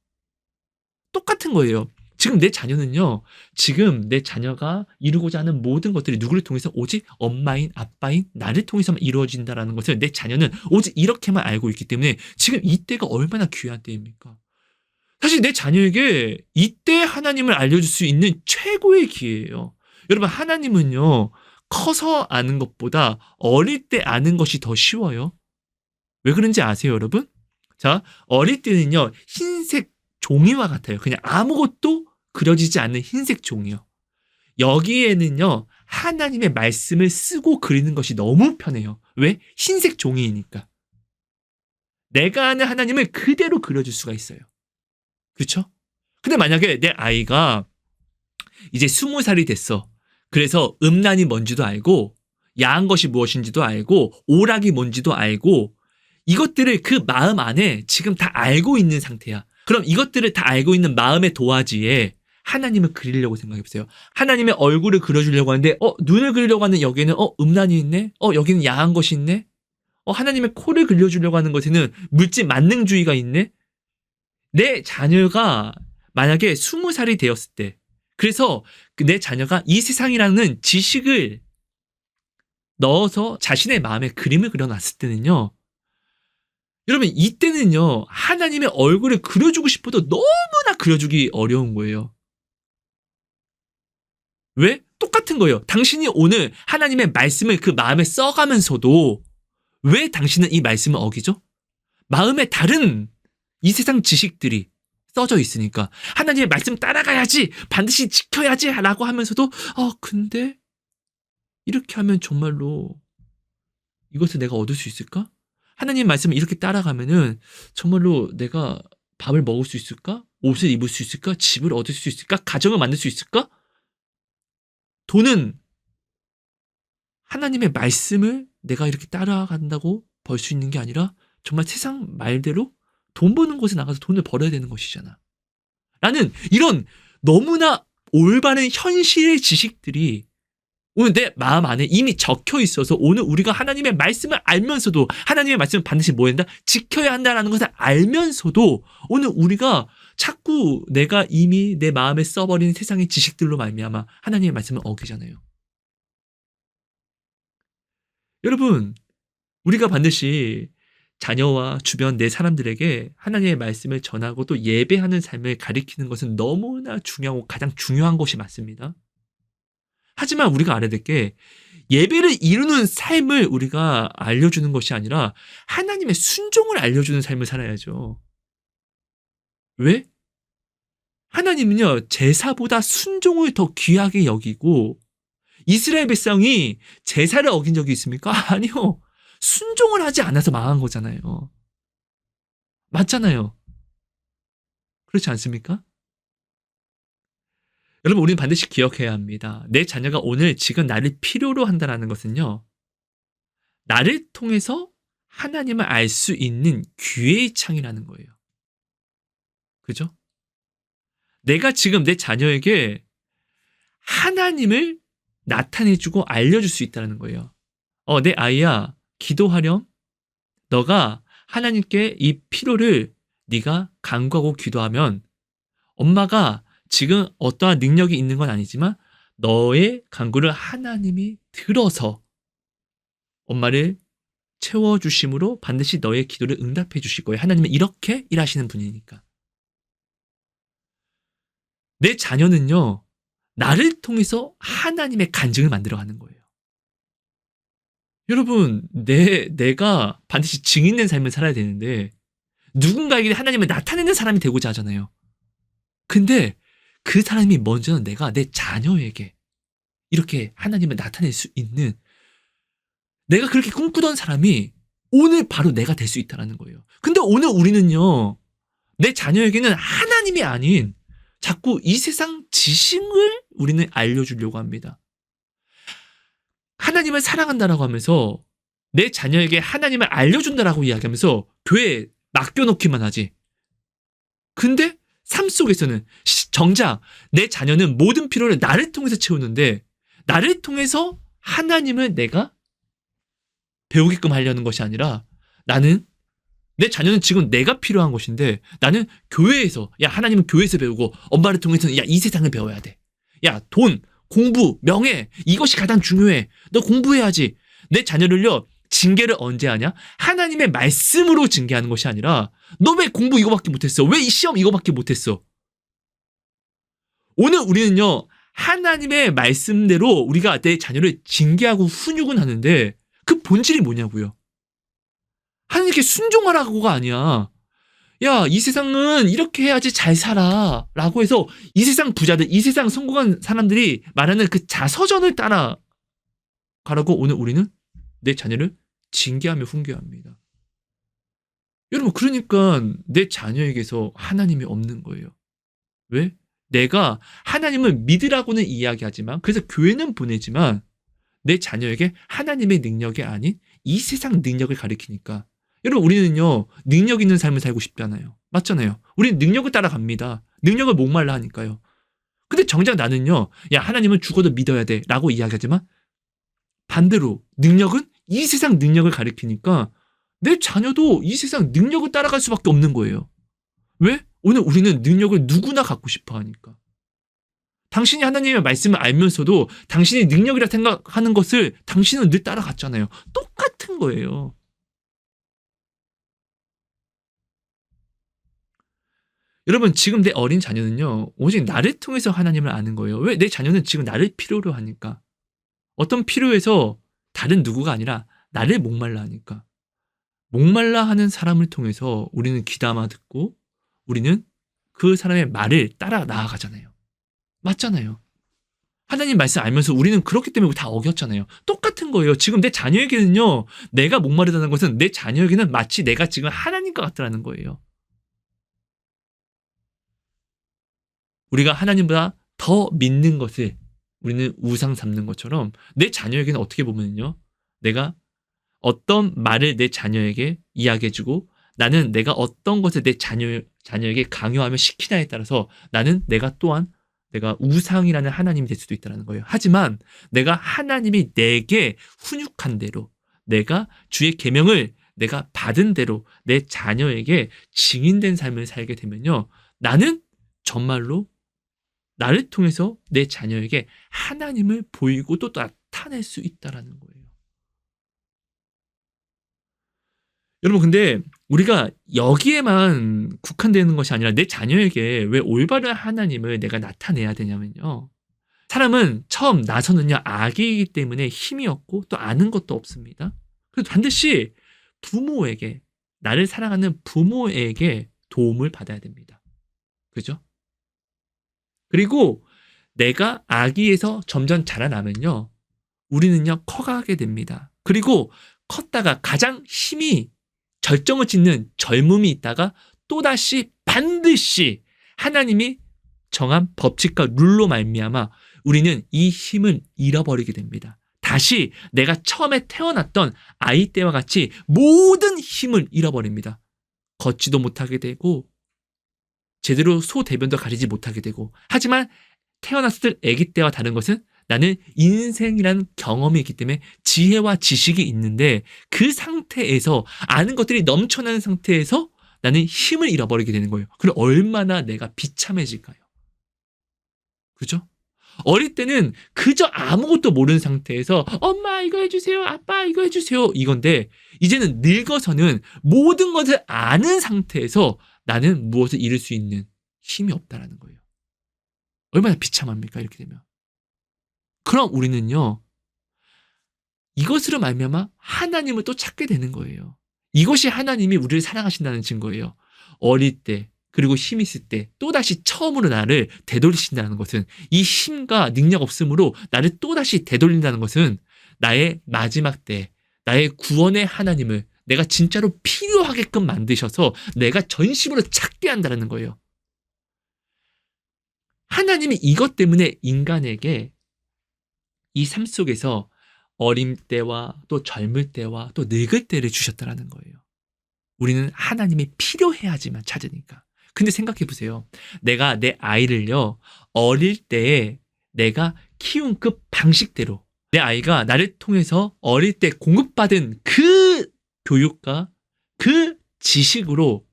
똑같은 거예요. 지금 내 자녀는요, 지금 내 자녀가 이루고자 하는 모든 것들이 누구를 통해서? 오직 엄마인 아빠인 나를 통해서만 이루어진다라는 것을 내 자녀는 오직 이렇게만 알고 있기 때문에 지금 이때가 얼마나 귀한 때입니까? 사실 내 자녀에게 이때 하나님을 알려줄 수 있는 최고의 기회예요. 여러분, 하나님은요, 커서 아는 것보다 어릴 때 아는 것이 더 쉬워요. 왜 그런지 아세요, 여러분? 자, 어릴 때는요, 흰색 종이와 같아요. 그냥 아무것도 그려지지 않는 흰색 종이요. 여기에는요, 하나님의 말씀을 쓰고 그리는 것이 너무 편해요. 왜? 흰색 종이니까. 내가 아는 하나님을 그대로 그려줄 수가 있어요. 그렇죠? 근데 만약에 내 아이가 이제 20살이 됐어. 그래서 음란이 뭔지도 알고, 야한 것이 무엇인지도 알고, 오락이 뭔지도 알고, 이것들을 그 마음 안에 지금 다 알고 있는 상태야. 그럼 이것들을 다 알고 있는 마음의 도화지에 하나님을 그리려고 생각해보세요. 하나님의 얼굴을 그려주려고 하는데 눈을 그리려고 하는 여기에는 음란이 있네? 여기는 야한 것이 있네? 하나님의 코를 그려주려고 하는 것에는 물질 만능주의가 있네? 내 자녀가 만약에 20살이 되었을 때, 그래서 내 자녀가 이 세상이라는 지식을 넣어서 자신의 마음에 그림을 그려놨을 때는요, 여러분 이때는요, 하나님의 얼굴을 그려주고 싶어도 너무나 그려주기 어려운 거예요. 왜? 똑같은 거예요. 당신이 오늘 하나님의 말씀을 그 마음에 써가면서도 왜 당신은 이 말씀을 어기죠? 마음에 다른 이 세상 지식들이 써져 있으니까 하나님의 말씀 따라가야지, 반드시 지켜야지 라고 하면서도 근데 이렇게 하면 정말로 이것을 내가 얻을 수 있을까? 하나님 말씀을 이렇게 따라가면은 정말로 내가 밥을 먹을 수 있을까? 옷을 입을 수 있을까? 집을 얻을 수 있을까? 가정을 만들 수 있을까? 돈은 하나님의 말씀을 내가 이렇게 따라간다고 벌 수 있는 게 아니라 정말 세상 말대로 돈 버는 곳에 나가서 돈을 벌어야 되는 것이잖아. 라는 이런 너무나 올바른 현실의 지식들이 오늘 내 마음 안에 이미 적혀 있어서 오늘 우리가 하나님의 말씀을 알면서도 하나님의 말씀을 반드시 뭐 한다? 지켜야 한다라는 것을 알면서도 오늘 우리가 자꾸 내가 이미 내 마음에 써버린 세상의 지식들로 말미암아 하나님의 말씀을 어기잖아요. 여러분, 우리가 반드시 자녀와 주변 내 사람들에게 하나님의 말씀을 전하고 또 예배하는 삶을 가리키는 것은 너무나 중요하고 가장 중요한 것이 맞습니다. 하지만 우리가 알아야 될 게 예배를 이루는 삶을 우리가 알려주는 것이 아니라 하나님의 순종을 알려주는 삶을 살아야죠. 왜? 하나님은요, 제사보다 순종을 더 귀하게 여기고 이스라엘 백성이 제사를 어긴 적이 있습니까? 아니요. 순종을 하지 않아서 망한 거잖아요. 맞잖아요. 그렇지 않습니까? 여러분, 우리는 반드시 기억해야 합니다. 내 자녀가 오늘 지금 나를 필요로 한다는 것은요, 나를 통해서 하나님을 알 수 있는 기회의 창이라는 거예요. 그죠? 내가 지금 내 자녀에게 하나님을 나타내주고 알려줄 수 있다는 거예요. 내 아이야, 기도하렴. 너가 하나님께 이 필요를 네가 간구하고 기도하면 엄마가 지금 어떠한 능력이 있는 건 아니지만 너의 간구를 하나님이 들어서 엄마를 채워주심으로 반드시 너의 기도를 응답해 주실 거예요. 하나님은 이렇게 일하시는 분이니까. 내 자녀는요, 나를 통해서 하나님의 간증을 만들어가는 거예요. 여러분, 내가 반드시 증인된 삶을 살아야 되는데 누군가에게 하나님을 나타내는 사람이 되고자 하잖아요. 근데 그 사람이 먼저는 내가 내 자녀에게 이렇게 하나님을 나타낼 수 있는 내가 그렇게 꿈꾸던 사람이 오늘 바로 내가 될 수 있다는 거예요. 근데 오늘 우리는요, 내 자녀에게는 하나님이 아닌 자꾸 이 세상 지식을 우리는 알려주려고 합니다. 하나님을 사랑한다라고 하면서 내 자녀에게 하나님을 알려준다라고 이야기하면서 교회에 맡겨놓기만 하지. 근데 삶 속에서는 정작 내 자녀는 모든 필요를 나를 통해서 채우는데 나를 통해서 하나님을 내가 배우게끔 하려는 것이 아니라 나는 내 자녀는 지금 내가 필요한 것인데 나는 교회에서 하나님은 교회에서 배우고 엄마를 통해서는 이 세상을 배워야 돼. 돈, 공부, 명예 이것이 가장 중요해. 너 공부해야지. 내 자녀를요 징계를 언제 하냐? 하나님의 말씀으로 징계하는 것이 아니라 너 왜 공부 이거밖에 못했어? 왜 이 시험 이거밖에 못했어? 오늘 우리는요 하나님의 말씀대로 우리가 내 자녀를 징계하고 훈육은 하는데 그 본질이 뭐냐고요? 하나님께 순종하라고가 아니야. 이 세상은 이렇게 해야지 잘 살아 라고 해서 이 세상 부자들, 이 세상 성공한 사람들이 말하는 그 자서전을 따라가라고 오늘 우리는 내 자녀를 징계하며 훈계합니다. 여러분, 그러니까 내 자녀에게서 하나님이 없는 거예요. 왜? 내가 하나님을 믿으라고는 이야기하지만, 그래서 교회는 보내지만 내 자녀에게 하나님의 능력이 아닌 이 세상 능력을 가리키니까. 여러분, 우리는요 능력 있는 삶을 살고 싶잖아요. 맞잖아요. 우리는 능력을 따라갑니다. 능력을 목말라 하니까요. 근데 정작 나는요 하나님은 죽어도 믿어야 돼 라고 이야기하지만 반대로 능력은 이 세상 능력을 가리키니까 내 자녀도 이 세상 능력을 따라갈 수밖에 없는 거예요. 왜? 오늘 우리는 능력을 누구나 갖고 싶어 하니까. 당신이 하나님의 말씀을 알면서도 당신이 능력이라 생각하는 것을 당신은 늘 따라갔잖아요. 똑같은 거예요. 여러분 지금 내 어린 자녀는요. 오직 나를 통해서 하나님을 아는 거예요. 왜? 내 자녀는 지금 나를 필요로 하니까. 어떤 필요해서 다른 누구가 아니라 나를 목말라 하니까. 목말라 하는 사람을 통해서 우리는 귀담아 듣고 우리는 그 사람의 말을 따라 나아가잖아요. 맞잖아요. 하나님 말씀 알면서 우리는 그렇기 때문에 다 어겼잖아요. 똑같은 거예요. 지금 내 자녀에게는요. 내가 목마르다는 것은 내 자녀에게는 마치 내가 지금 하나님과 같다는 거예요. 우리가 하나님보다 더 믿는 것을 우리는 우상 삼는 것처럼 내 자녀에게는 어떻게 보면요. 내가 어떤 말을 내 자녀에게 이야기해주고 나는 내가 어떤 것을 내 자녀에게 강요하며 시키냐에 따라서 나는 내가 또한 내가 우상이라는 하나님이 될 수도 있다는 거예요. 하지만 내가 하나님이 내게 훈육한 대로 내가 주의 계명을 내가 받은 대로 내 자녀에게 증인된 삶을 살게 되면요. 나는 정말로 나를 통해서 내 자녀에게 하나님을 보이고 또 나타낼 수 있다는 거예요. 여러분 근데 우리가 여기에만 국한되는 것이 아니라 내 자녀에게 왜 올바른 하나님을 내가 나타내야 되냐면요. 사람은 처음 나서는요. 아기이기 때문에 힘이 없고 또 아는 것도 없습니다. 그래서 반드시 부모에게 나를 사랑하는 부모에게 도움을 받아야 됩니다. 그죠? 그리고 내가 아기에서 점점 자라나면요. 우리는요. 커가게 됩니다. 그리고 컸다가 가장 힘이 절정을 찍는 젊음이 있다가 또다시 반드시 하나님이 정한 법칙과 룰로 말미암아 우리는 이 힘을 잃어버리게 됩니다. 다시 내가 처음에 태어났던 아이 때와 같이 모든 힘을 잃어버립니다. 걷지도 못하게 되고 제대로 소대변도 가리지 못하게 되고 하지만 태어났을 때 아기 때와 다른 것은 나는 인생이라는 경험이 있기 때문에 지혜와 지식이 있는데 그 상태에서 아는 것들이 넘쳐나는 상태에서 나는 힘을 잃어버리게 되는 거예요. 그럼 얼마나 내가 비참해질까요? 그죠? 어릴 때는 그저 아무것도 모르는 상태에서 엄마 이거 해주세요. 아빠 이거 해주세요. 이건데 이제는 늙어서는 모든 것을 아는 상태에서 나는 무엇을 잃을 수 있는 힘이 없다라는 거예요. 얼마나 비참합니까? 이렇게 되면. 그럼 우리는요. 이것으로 말미암아 하나님을 또 찾게 되는 거예요. 이것이 하나님이 우리를 사랑하신다는 증거예요. 어릴 때 그리고 힘 있을 때 또다시 처음으로 나를 되돌리신다는 것은 이 힘과 능력 없음으로 나를 또다시 되돌린다는 것은 나의 마지막 때 나의 구원의 하나님을 내가 진짜로 필요하게끔 만드셔서 내가 전심으로 찾게 한다는 거예요. 하나님이 이것 때문에 인간에게 이 삶 속에서 어림 때와 또 젊을 때와 또 늙을 때를 주셨다는 거예요. 우리는 하나님이 필요해야지만 찾으니까. 근데 생각해 보세요. 내가 내 아이를요. 어릴 때에 내가 키운 그 방식대로 내 아이가 나를 통해서 어릴 때 공급받은 그 교육과 그 지식으로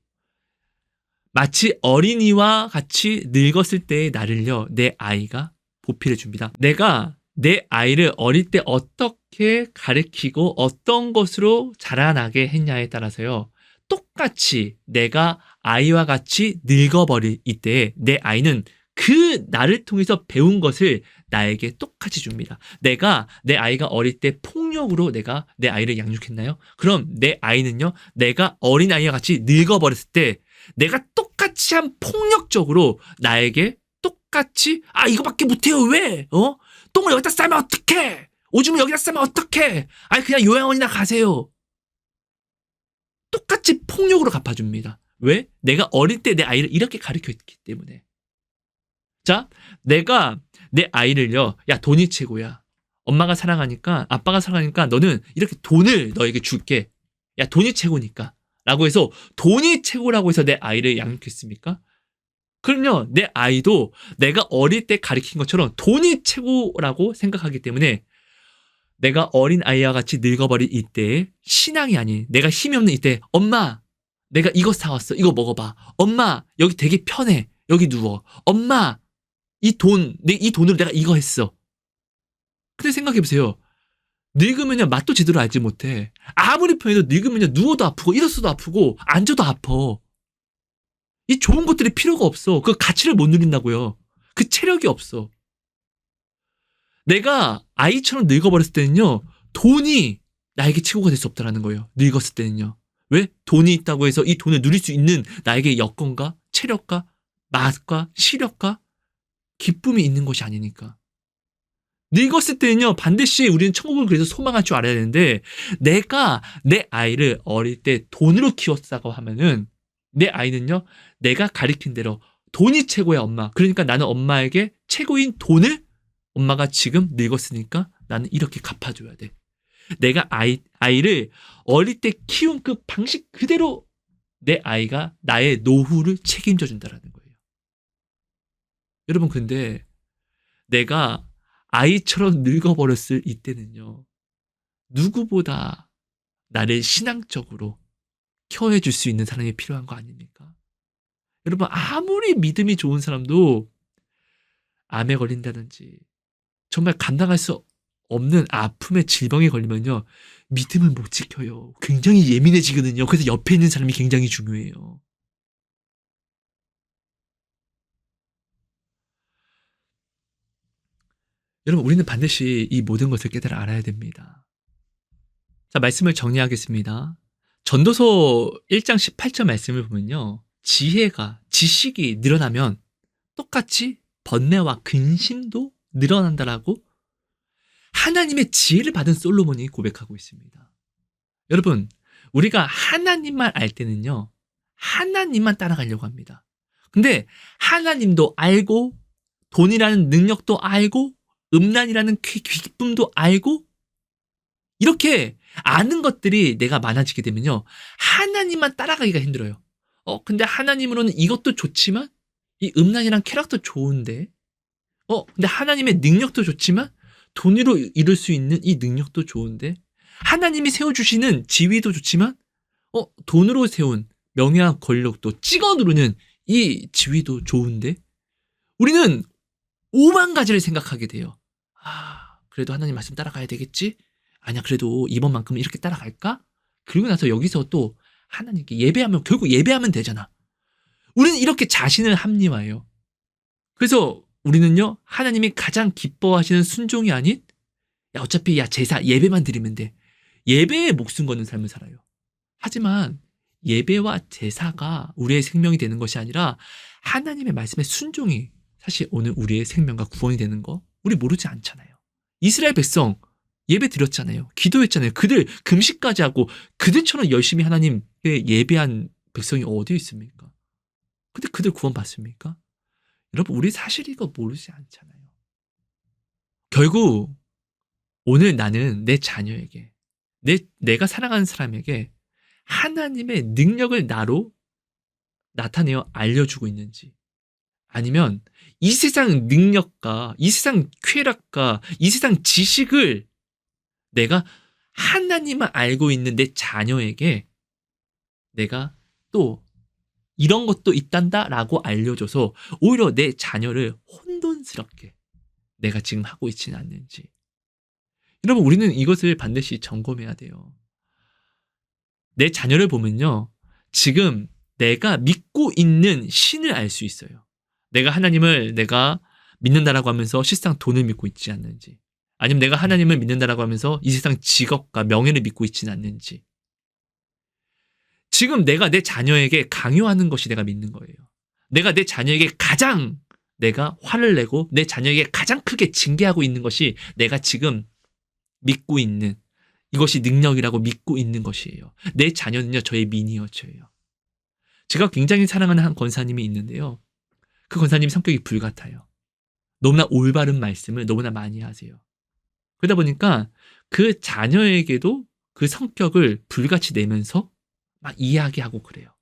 마치 어린이와 같이 늙었을 때의 나를요. 내 아이가 보필해 줍니다. 내가 내 아이를 어릴 때 어떻게 가르치고 어떤 것으로 자라나게 했냐에 따라서요. 똑같이 내가 아이와 같이 늙어버릴 이때에 내 아이는 그 나를 통해서 배운 것을 나에게 똑같이 줍니다. 내가 내 아이가 어릴 때 폭력으로 내가 내 아이를 양육했나요? 그럼 내 아이는요. 내가 어린아이와 같이 늙어버렸을 때 내가 똑같이 한 폭력적으로 나에게 똑같이 이거밖에 못해요. 왜? 똥을 여기다 싸면 어떡해? 오줌을 여기다 싸면 어떡해? 그냥 요양원이나 가세요. 똑같이 폭력으로 갚아줍니다. 왜? 내가 어릴 때 내 아이를 이렇게 가르쳤기 때문에. 자, 내가 내 아이를요. 야, 돈이 최고야. 엄마가 사랑하니까 아빠가 사랑하니까 너는 이렇게 돈을 너에게 줄게. 야, 돈이 최고니까. 라고 해서 돈이 최고라고 해서 내 아이를 양육했습니까? 그럼요. 내 아이도 내가 어릴 때 가르친 것처럼 돈이 최고라고 생각하기 때문에 내가 어린 아이와 같이 늙어버린 이때에 신앙이 아닌 내가 힘이 없는 이때 엄마 내가 이거 사왔어. 이거 먹어봐. 엄마 여기 되게 편해. 여기 누워. 엄마 이 돈으로 내가 이거 했어. 근데 생각해보세요. 늙으면요 맛도 제대로 알지 못해. 아무리 편해도 늙으면요 누워도 아프고 일어서도 아프고 앉아도 아파. 이 좋은 것들이 필요가 없어. 그 가치를 못 누린다고요. 그 체력이 없어. 내가 아이처럼 늙어버렸을 때는요, 돈이 나에게 최고가 될 수 없다라는 거예요. 늙었을 때는요. 왜? 돈이 있다고 해서 이 돈을 누릴 수 있는 나에게 여건과 체력과 맛과 시력과 기쁨이 있는 것이 아니니까. 늙었을 때는요, 반드시 우리는 천국을 그래서 소망할 줄 알아야 되는데, 내가 내 아이를 어릴 때 돈으로 키웠다고 하면은, 내 아이는요, 내가 가리킨 대로 돈이 최고야, 엄마. 그러니까 나는 엄마에게 최고인 돈을 엄마가 지금 늙었으니까 나는 이렇게 갚아줘야 돼. 내가 아이를 어릴 때 키운 그 방식 그대로 내 아이가 나의 노후를 책임져 준다라는 거예요. 여러분, 근데 내가 아이처럼 늙어버렸을 이때는요, 누구보다 나를 신앙적으로 케어해줄 수 있는 사람이 필요한 거 아닙니까? 여러분, 아무리 믿음이 좋은 사람도 암에 걸린다든지 정말 감당할 수 없는 아픔의 질병에 걸리면요, 믿음을 못 지켜요. 굉장히 예민해지거든요. 그래서 옆에 있는 사람이 굉장히 중요해요. 여러분, 우리는 반드시 이 모든 것을 깨달아 알아야 됩니다. 자, 말씀을 정리하겠습니다. 전도서 1장 18절 말씀을 보면요, 지식이 늘어나면 똑같이 번뇌와 근심도 늘어난다라고 하나님의 지혜를 받은 솔로몬이 고백하고 있습니다. 여러분, 우리가 하나님만 알 때는요, 하나님만 따라가려고 합니다. 근데 하나님도 알고, 돈이라는 능력도 알고, 음란이라는 기쁨도 알고, 이렇게 아는 것들이 내가 많아지게 되면요, 하나님만 따라가기가 힘들어요. 근데 하나님으로는 이것도 좋지만, 이 음란이란 캐릭터 좋은데, 근데 하나님의 능력도 좋지만, 돈으로 이룰 수 있는 이 능력도 좋은데, 하나님이 세워주시는 지위도 좋지만, 돈으로 세운 명예와 권력도 찍어 누르는 이 지위도 좋은데, 우리는 오만 가지를 생각하게 돼요. 그래도 하나님 말씀 따라가야 되겠지? 아니야, 그래도 이번만큼은 이렇게 따라갈까? 그리고 나서 여기서 또 하나님께 예배하면, 결국 예배하면 되잖아. 우리는 이렇게 자신을 합리화해요. 그래서 우리는요, 하나님이 가장 기뻐하시는 순종이 아닌, 어차피 제사 예배만 드리면 돼. 예배에 목숨 거는 삶을 살아요. 하지만 예배와 제사가 우리의 생명이 되는 것이 아니라 하나님의 말씀에 순종이 사실 오늘 우리의 생명과 구원이 되는 거 우리 모르지 않잖아요. 이스라엘 백성 예배 드렸잖아요. 기도했잖아요. 그들 금식까지 하고 그들처럼 열심히 하나님께 예배한 백성이 어디 있습니까? 근데 그들 구원 받습니까? 여러분, 우리 사실 이거 모르지 않잖아요. 결국 오늘 나는 내 자녀에게, 내가 사랑하는 사람에게 하나님의 능력을 나로 나타내어 알려주고 있는지, 아니면 이 세상 능력과 이 세상 쾌락과 이 세상 지식을 내가 하나님만 알고 있는 내 자녀에게 내가 또 이런 것도 있단다라고 알려줘서 오히려 내 자녀를 혼돈스럽게 내가 지금 하고 있지는 않는지. 여러분, 우리는 이것을 반드시 점검해야 돼요. 내 자녀를 보면요, 지금 내가 믿고 있는 신을 알 수 있어요. 내가 하나님을 내가 믿는다라고 하면서 실상 돈을 믿고 있지 않는지, 아니면 내가 하나님을 믿는다라고 하면서 이 세상 직업과 명예를 믿고 있지는 않는지. 지금 내가 내 자녀에게 강요하는 것이 내가 믿는 거예요. 내가 내 자녀에게 가장 내가 화를 내고 내 자녀에게 가장 크게 징계하고 있는 것이 내가 지금 믿고 있는 이것이 능력이라고 믿고 있는 것이에요. 내 자녀는요, 저의 미니어처예요. 제가 굉장히 사랑하는 한 권사님이 있는데요, 그 권사님 성격이 불같아요. 너무나 올바른 말씀을 너무나 많이 하세요. 그러다 보니까 그 자녀에게도 그 성격을 불같이 내면서 막 이야기하고 그래요.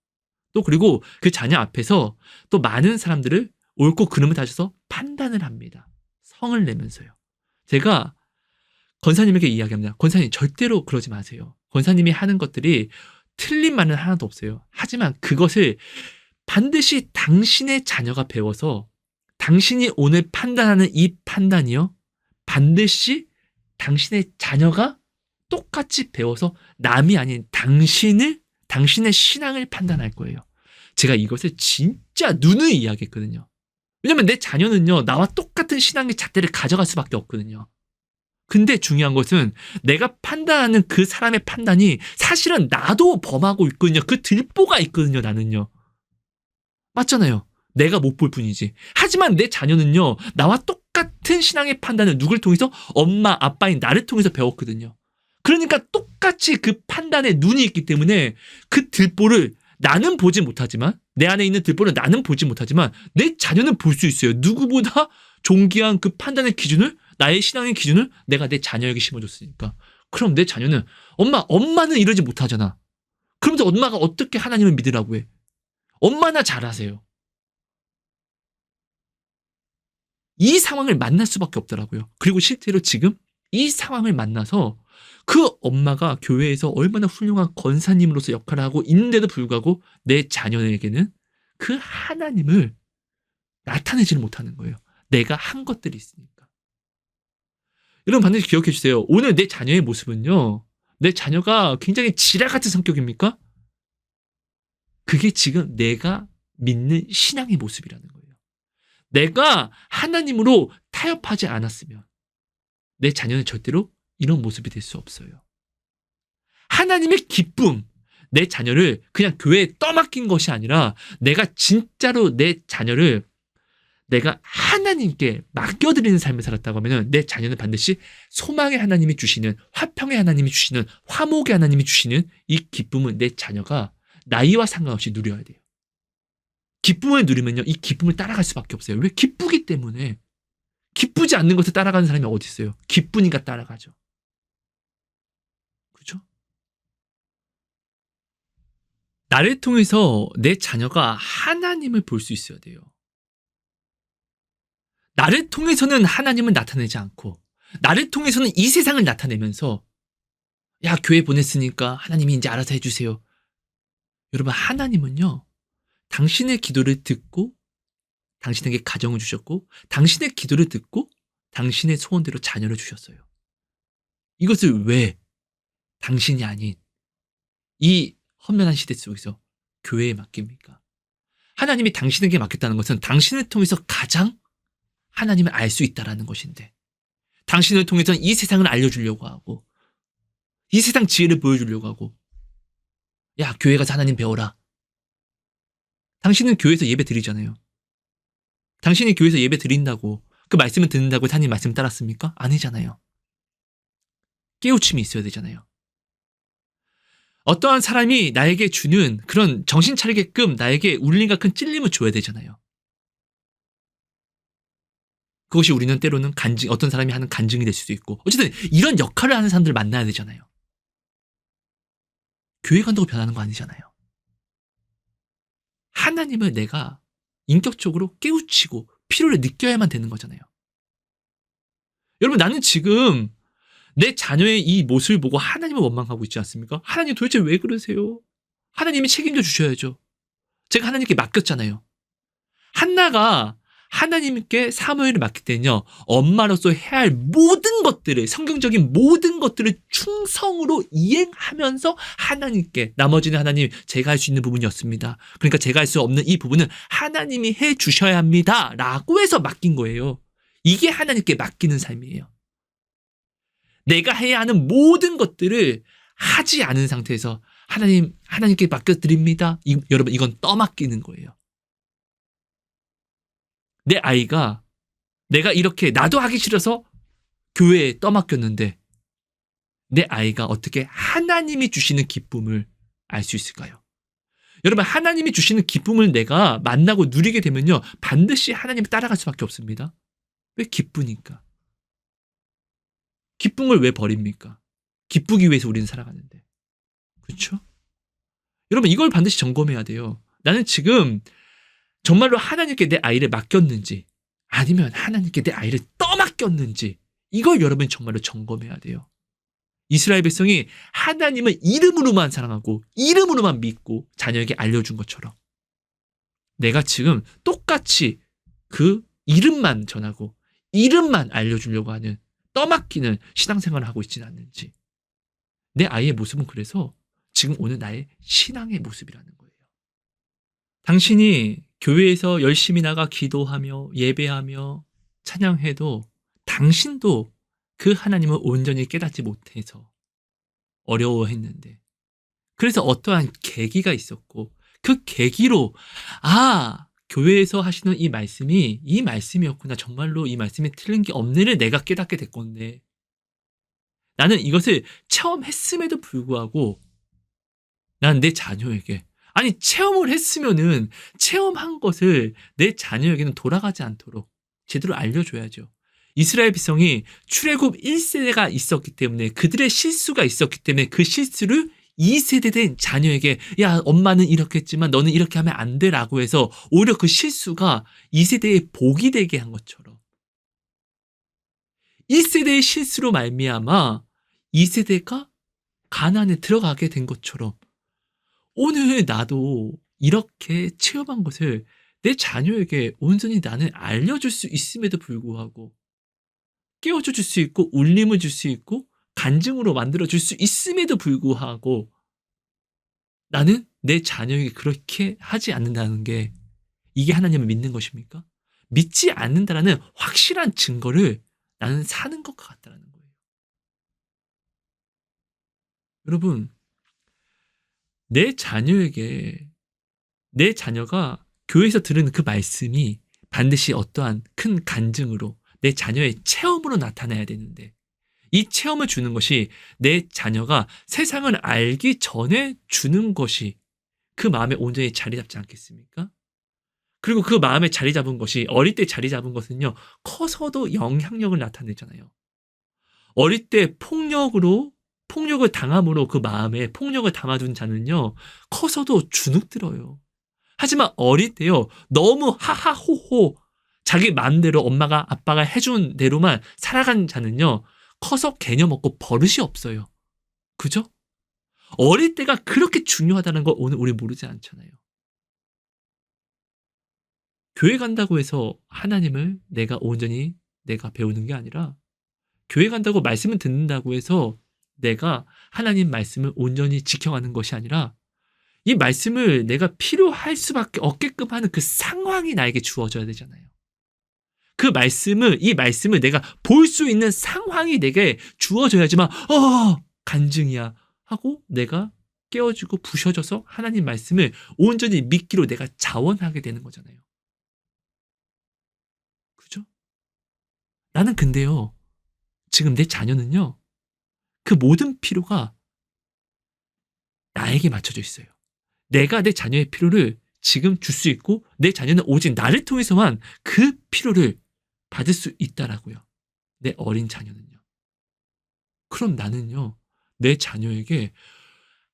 또 그리고 그 자녀 앞에서 또 많은 사람들을 옳고 그름을 다져서 판단을 합니다. 성을 내면서요. 제가 권사님에게 이야기합니다. 권사님, 절대로 그러지 마세요. 권사님이 하는 것들이 틀린 말은 하나도 없어요. 하지만 그것을 반드시 당신의 자녀가 배워서 당신이 오늘 판단하는 이 판단이요, 반드시 당신의 자녀가 똑같이 배워서 남이 아닌 당신의 신앙을 판단할 거예요. 제가 이것을 진짜 누누이 이야기했거든요. 왜냐면 내 자녀는요, 나와 똑같은 신앙의 잣대를 가져갈 수밖에 없거든요. 근데 중요한 것은 내가 판단하는 그 사람의 판단이 사실은 나도 범하고 있거든요. 그 들보가 있거든요, 나는요. 맞잖아요. 내가 못 볼 뿐이지. 하지만 내 자녀는요, 나와 똑같은 신앙의 판단을 누굴 통해서? 엄마, 아빠인 나를 통해서 배웠거든요. 그러니까 똑같이 그 판단에 눈이 있기 때문에 그 들보를 나는 보지 못하지만, 내 안에 있는 들보를 나는 보지 못하지만 내 자녀는 볼 수 있어요. 누구보다 존귀한 그 판단의 기준을, 나의 신앙의 기준을 내가 내 자녀에게 심어줬으니까. 그럼 내 자녀는 엄마는 이러지 못하잖아. 그러면서 엄마가 어떻게 하나님을 믿으라고 해? 엄마나 잘하세요. 이 상황을 만날 수밖에 없더라고요. 그리고 실제로 지금 이 상황을 만나서 그 엄마가 교회에서 얼마나 훌륭한 권사님으로서 역할을 하고 있는데도 불구하고 내 자녀에게는 그 하나님을 나타내지를 못하는 거예요. 내가 한 것들이 있으니까. 여러분 반드시 기억해 주세요. 오늘 내 자녀의 모습은요, 내 자녀가 굉장히 지라 같은 성격입니까? 그게 지금 내가 믿는 신앙의 모습이라는 거예요. 내가 하나님으로 타협하지 않았으면 내 자녀는 절대로 이런 모습이 될 수 없어요. 하나님의 기쁨, 내 자녀를 그냥 교회에 떠맡긴 것이 아니라 내가 진짜로 내 자녀를 내가 하나님께 맡겨드리는 삶을 살았다고 하면 내 자녀는 반드시 소망의 하나님이 주시는, 화평의 하나님이 주시는, 화목의 하나님이 주시는 이 기쁨은 내 자녀가 나이와 상관없이 누려야 돼요. 기쁨을 누리면요, 이 기쁨을 따라갈 수밖에 없어요. 왜? 기쁘기 때문에. 기쁘지 않는 것을 따라가는 사람이 어디 있어요? 기쁘니까 따라가죠. 그렇죠? 나를 통해서 내 자녀가 하나님을 볼 수 있어야 돼요. 나를 통해서는 하나님을 나타내지 않고 나를 통해서는 이 세상을 나타내면서 야, 교회 보냈으니까 하나님이 이제 알아서 해주세요. 여러분, 하나님은요, 당신의 기도를 듣고 당신에게 가정을 주셨고 당신의 기도를 듣고 당신의 소원대로 자녀를 주셨어요. 이것을 왜 당신이 아닌 이 험난한 시대 속에서 교회에 맡깁니까? 하나님이 당신에게 맡겼다는 것은 당신을 통해서 가장 하나님을 알 수 있다는 것인데, 당신을 통해서는 이 세상을 알려주려고 하고 이 세상 지혜를 보여주려고 하고, 야, 교회 가서 하나님 배워라. 당신은 교회에서 예배 드리잖아요. 당신이 교회에서 예배 드린다고 그 말씀을 듣는다고 하나님 말씀 따랐습니까? 아니잖아요. 깨우침이 있어야 되잖아요. 어떠한 사람이 나에게 주는 그런 정신 차리게끔 나에게 울림과 큰 찔림을 줘야 되잖아요. 그것이 우리는 때로는 간증, 어떤 사람이 하는 간증이 될 수도 있고, 어쨌든 이런 역할을 하는 사람들을 만나야 되잖아요. 교회 간다고 변하는 거 아니잖아요. 하나님을 내가 인격적으로 깨우치고 필요를 느껴야만 되는 거잖아요. 여러분, 나는 지금 내 자녀의 이 모습을 보고 하나님을 원망하고 있지 않습니까? 하나님 도대체 왜 그러세요? 하나님이 책임져 주셔야죠. 제가 하나님께 맡겼잖아요. 한나가 하나님께 사무엘을 맡길 때는요, 엄마로서 해야 할 모든 것들을, 성경적인 모든 것들을 충성으로 이행하면서 하나님께, 나머지는 하나님, 제가 할 수 있는 부분이 없습니다. 그러니까 제가 할 수 없는 이 부분은 하나님이 해 주셔야 합니다. 라고 해서 맡긴 거예요. 이게 하나님께 맡기는 삶이에요. 내가 해야 하는 모든 것들을 하지 않은 상태에서 하나님께 맡겨드립니다. 여러분, 이건 떠맡기는 거예요. 내 아이가 내가 이렇게 나도 하기 싫어서 교회에 떠맡겼는데 내 아이가 어떻게 하나님이 주시는 기쁨을 알 수 있을까요? 여러분, 하나님이 주시는 기쁨을 내가 만나고 누리게 되면요, 반드시 하나님을 따라갈 수밖에 없습니다. 왜? 기쁘니까. 기쁨을 왜 버립니까? 기쁘기 위해서 우리는 살아가는데. 그렇죠? 여러분, 이걸 반드시 점검해야 돼요. 나는 지금 정말로 하나님께 내 아이를 맡겼는지 아니면 하나님께 내 아이를 떠맡겼는지, 이걸 여러분이 정말로 점검해야 돼요. 이스라엘 백성이 하나님을 이름으로만 사랑하고 이름으로만 믿고 자녀에게 알려준 것처럼 내가 지금 똑같이 그 이름만 전하고 이름만 알려주려고 하는 떠맡기는 신앙생활을 하고 있지는 않는지, 내 아이의 모습은 그래서 지금 오늘 나의 신앙의 모습이라는 거예요. 당신이 교회에서 열심히 나가 기도하며 예배하며 찬양해도 당신도 그 하나님을 온전히 깨닫지 못해서 어려워했는데, 그래서 어떠한 계기가 있었고 그 계기로 교회에서 하시는 이 말씀이 이 말씀이었구나, 정말로 이 말씀이 틀린 게 없네를 내가 깨닫게 될 건데, 나는 이것을 체험했음에도 불구하고 난 내 자녀에게, 아니 체험을 했으면은 체험한 것을 내 자녀에게는 돌아가지 않도록 제대로 알려줘야죠. 이스라엘 백성이 출애굽 1세대가 있었기 때문에, 그들의 실수가 있었기 때문에 그 실수를 2세대 된 자녀에게, 야 엄마는 이렇게 했지만 너는 이렇게 하면 안 돼라고 해서 오히려 그 실수가 2세대의 복이 되게 한 것처럼, 1세대의 실수로 말미암아 2세대가 가나안에 들어가게 된 것처럼, 오늘 나도 이렇게 체험한 것을 내 자녀에게 온전히 나는 알려줄 수 있음에도 불구하고, 깨워줄 수 있고 울림을 줄 수 있고 간증으로 만들어줄 수 있음에도 불구하고 나는 내 자녀에게 그렇게 하지 않는다는 게, 이게 하나님을 믿는 것입니까? 믿지 않는다라는 확실한 증거를 나는 사는 것 같다는 거예요. 여러분, 내 자녀에게, 내 자녀가 교회에서 들은 그 말씀이 반드시 어떠한 큰 간증으로 내 자녀의 체험으로 나타나야 되는데, 이 체험을 주는 것이 내 자녀가 세상을 알기 전에 주는 것이 그 마음에 온전히 자리 잡지 않겠습니까? 그리고 그 마음에 자리 잡은 것이, 어릴 때 자리 잡은 것은요, 커서도 영향력을 나타내잖아요. 어릴 때 폭력을 당함으로 그 마음에 폭력을 담아둔 자는요, 커서도 주눅들어요. 하지만 어릴 때요, 너무 하하호호 자기 마음대로 엄마가 아빠가 해준 대로만 살아간 자는요, 커서 개념 없고 버릇이 없어요. 그죠? 어릴 때가 그렇게 중요하다는 걸 오늘 우리 모르지 않잖아요. 교회 간다고 해서 하나님을 온전히 내가 배우는 게 아니라, 교회 간다고 말씀을 듣는다고 해서 내가 하나님 말씀을 온전히 지켜가는 것이 아니라, 이 말씀을 내가 필요할 수밖에 없게끔 하는 그 상황이 나에게 주어져야 되잖아요. 이 말씀을 내가 볼 수 있는 상황이 내게 주어져야지만, 간증이야 하고 내가 깨워주고 부셔져서 하나님 말씀을 온전히 믿기로 내가 자원하게 되는 거잖아요. 그죠? 나는 근데요, 지금 내 자녀는요, 그 모든 필요가 나에게 맞춰져 있어요. 내가 내 자녀의 필요를 지금 줄 수 있고, 내 자녀는 오직 나를 통해서만 그 필요를 받을 수 있다라고요. 내 어린 자녀는요. 그럼 나는요, 내 자녀에게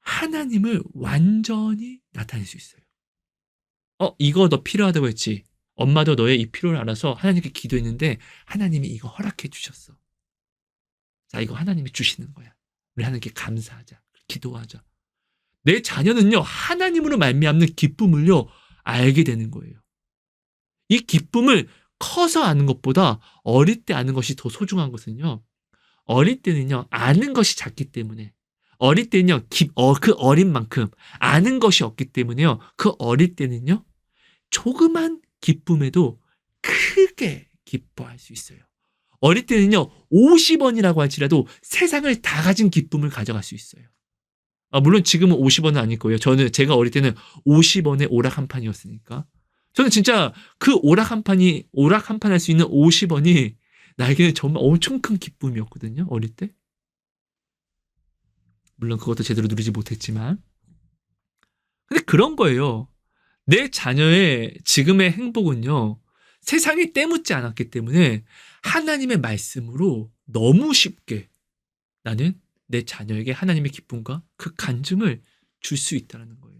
하나님을 완전히 나타낼 수 있어요. 이거 너 필요하다고 했지. 엄마도 너의 이 필요를 알아서 하나님께 기도했는데 하나님이 이거 허락해 주셨어. 자, 이거 하나님이 주시는 거야. 우리 하나님께 감사하자. 기도하자. 내 자녀는요, 하나님으로 말미암는 기쁨을요, 알게 되는 거예요. 이 기쁨을 커서 아는 것보다 어릴 때 아는 것이 더 소중한 것은요, 어릴 때는요, 아는 것이 작기 때문에, 어릴 때는요, 그 어린 만큼 아는 것이 없기 때문에요, 그 어릴 때는요, 조그만 기쁨에도 크게 기뻐할 수 있어요. 어릴 때는요, 50원이라고 할지라도 세상을 다 가진 기쁨을 가져갈 수 있어요. 물론 지금은 50원은 아닐 거예요. 제가 어릴 때는 50원의 오락 한 판이었으니까. 저는 진짜 그 오락 한 판 할 수 있는 50원이 나에게는 정말 엄청 큰 기쁨이었거든요, 어릴 때. 물론 그것도 제대로 누리지 못했지만. 근데 그런 거예요. 내 자녀의 지금의 행복은요, 세상이 때묻지 않았기 때문에 하나님의 말씀으로 너무 쉽게 나는 내 자녀에게 하나님의 기쁨과 그 간증을 줄 수 있다는 거예요.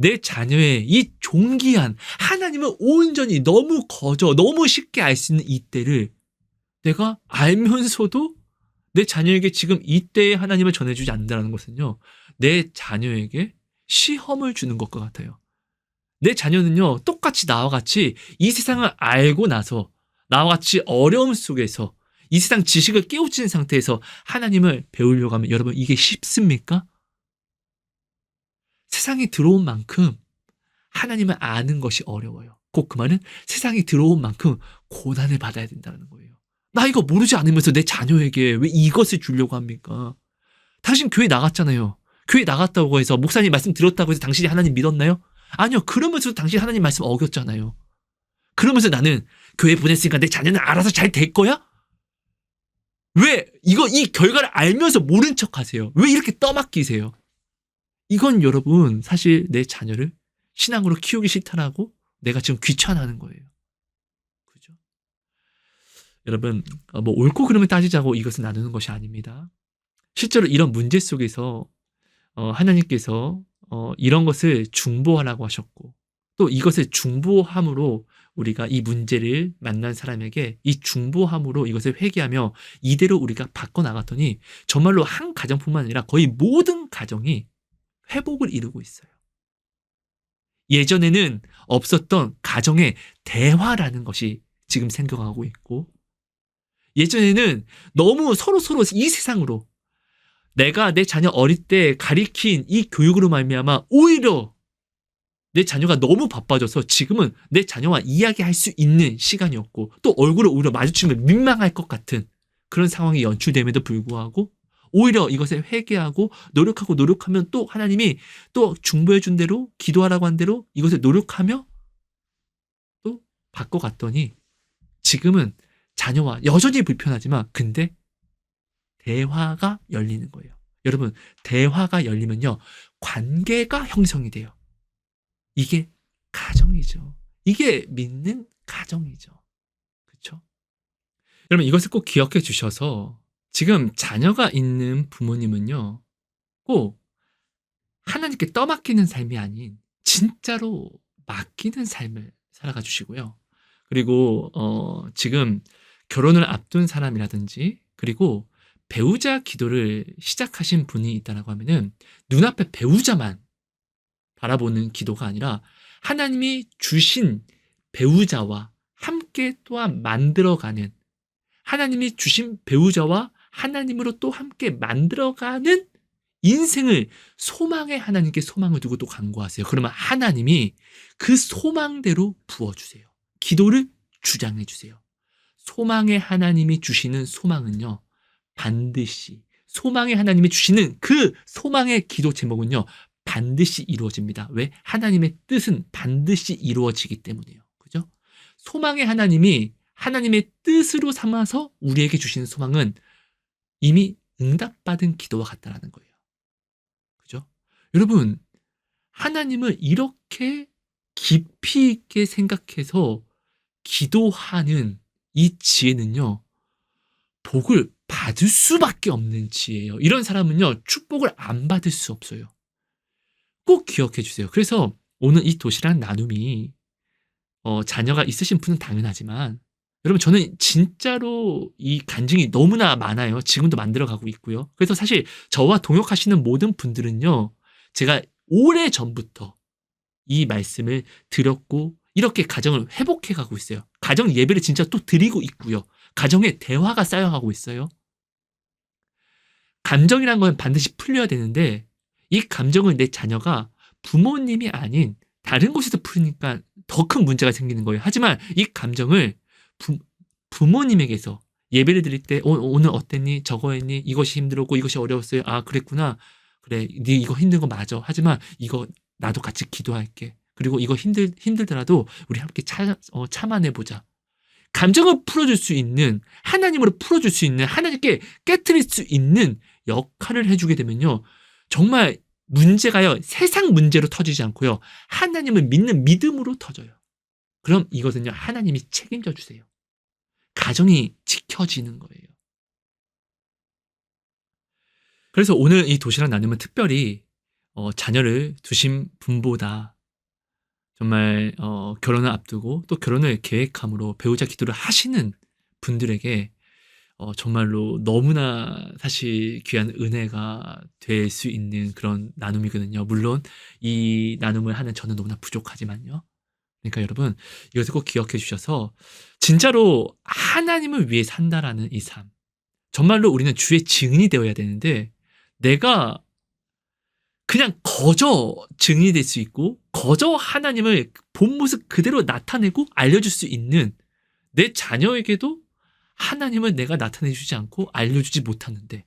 내 자녀의 이 존귀한 하나님을 온전히 너무 쉽게 알 수 있는 이때를 내가 알면서도 내 자녀에게 지금 이때의 하나님을 전해주지 않는다는 것은요, 내 자녀에게 시험을 주는 것과 같아요. 내 자녀는요, 똑같이 나와 같이 이 세상을 알고 나서, 나와 같이 어려움 속에서 이 세상 지식을 깨우치는 상태에서 하나님을 배우려고 하면, 여러분 이게 쉽습니까? 세상에 들어온 만큼 하나님을 아는 것이 어려워요. 곧 그 말은 세상에 들어온 만큼 고난을 받아야 된다는 거예요. 나 이거 모르지 않으면서 내 자녀에게 왜 이것을 주려고 합니까? 당신 교회 나갔잖아요. 교회 나갔다고 해서 목사님 말씀 들었다고 해서 당신이 하나님 믿었나요? 아니요. 그러면서도 당신 하나님 말씀 어겼잖아요. 그러면서 나는 교회 보냈으니까 내 자녀는 알아서 잘 될 거야? 왜 이 결과를 알면서 모른 척 하세요? 왜 이렇게 떠맡기세요? 이건 여러분 사실 내 자녀를 신앙으로 키우기 싫다라고 내가 지금 귀찮아하는 거예요. 그죠? 여러분 뭐 옳고 그름을 따지자고 이것을 나누는 것이 아닙니다. 실제로 이런 문제 속에서 하나님께서 이런 것을 중보하라고 하셨고 또 이것을 중보함으로 우리가 이 문제를 만난 사람에게 이 중보함으로 이것을 회개하며 이대로 우리가 바꿔나갔더니 정말로 한 가정뿐만 아니라 거의 모든 가정이 회복을 이루고 있어요. 예전에는 없었던 가정의 대화라는 것이 지금 생겨나고 있고 예전에는 너무 서로 이 세상으로 내가 내 자녀 어릴 때 가리킨 이 교육으로 말미암아 오히려 내 자녀가 너무 바빠져서 지금은 내 자녀와 이야기할 수 있는 시간이 없고 또 얼굴을 오히려 마주치면 민망할 것 같은 그런 상황이 연출됨에도 불구하고 오히려 이것에 회개하고 노력하면 또 하나님이 또 중보해 준 대로 기도하라고 한 대로 이것을 노력하며 또 바꿔갔더니 지금은 자녀와 여전히 불편하지만 근데 대화가 열리는 거예요. 여러분 대화가 열리면요 관계가 형성이 돼요. 이게 가정이죠. 이게 믿는 가정이죠. 그렇죠? 여러분 이것을 꼭 기억해 주셔서 지금 자녀가 있는 부모님은요 꼭 하나님께 떠맡기는 삶이 아닌 진짜로 맡기는 삶을 살아가 주시고요. 그리고 지금 결혼을 앞둔 사람이라든지 그리고 배우자 기도를 시작하신 분이 있다라고 하면은 눈앞에 배우자만 바라보는 기도가 아니라 하나님이 주신 배우자와 함께 또한 만들어가는 하나님이 주신 배우자와 하나님으로 또 함께 만들어가는 인생을 소망에 하나님께 소망을 두고 또 간구하세요. 그러면 하나님이 그 소망대로 부어주세요. 기도를 주장해 주세요. 소망에 하나님이 주시는 소망은요. 반드시 소망에 하나님이 주시는 그 소망의 기도 제목은요. 반드시 이루어집니다. 왜? 하나님의 뜻은 반드시 이루어지기 때문이에요. 그죠? 소망의 하나님이 하나님의 뜻으로 삼아서 우리에게 주시는 소망은 이미 응답받은 기도와 같다라는 거예요. 그죠? 여러분, 하나님을 이렇게 깊이 있게 생각해서 기도하는 이 지혜는요, 복을 받을 수밖에 없는 지혜예요. 이런 사람은요, 축복을 안 받을 수 없어요. 꼭 기억해 주세요. 그래서 오늘 이 도시락 나눔이 자녀가 있으신 분은 당연하지만 여러분 저는 진짜로 이 간증이 너무나 많아요. 지금도 만들어가고 있고요. 그래서 사실 저와 동역하시는 모든 분들은요. 제가 오래전부터 이 말씀을 드렸고 이렇게 가정을 회복해 가고 있어요. 가정 예배를 진짜 또 드리고 있고요. 가정에 대화가 쌓여가고 있어요. 감정이란 건 반드시 풀려야 되는데 이 감정을 내 자녀가 부모님이 아닌 다른 곳에서 풀으니까 더 큰 문제가 생기는 거예요. 하지만 이 감정을 부모님에게서 예배를 드릴 때 오늘 어땠니? 저거 했니? 이것이 힘들었고 이것이 어려웠어요. 아 그랬구나. 그래 네 이거 힘든 거 맞아. 하지만 이거 나도 같이 기도할게. 그리고 이거 힘들더라도 우리 함께 참아내보자. 감정을 풀어줄 수 있는 하나님으로 풀어줄 수 있는 하나님께 깨트릴 수 있는 역할을 해주게 되면요. 정말 문제가요. 세상 문제로 터지지 않고요. 하나님을 믿는 믿음으로 터져요. 그럼 이것은요. 하나님이 책임져 주세요. 가정이 지켜지는 거예요. 그래서 오늘 이 도시락 나눔은 특별히 자녀를 두신 분보다 정말 결혼을 앞두고 또 결혼을 계획함으로 배우자 기도를 하시는 분들에게 정말로 너무나 사실 귀한 은혜가 될 수 있는 그런 나눔이거든요. 물론 이 나눔을 하는 저는 너무나 부족하지만요. 그러니까 여러분 이것을 꼭 기억해 주셔서 진짜로 하나님을 위해 산다라는 이 삶. 정말로 우리는 주의 증인이 되어야 되는데 내가 그냥 거저 증인이 될 수 있고 거저 하나님을 본 모습 그대로 나타내고 알려줄 수 있는 내 자녀에게도 하나님을 내가 나타내 주지 않고 알려주지 못하는데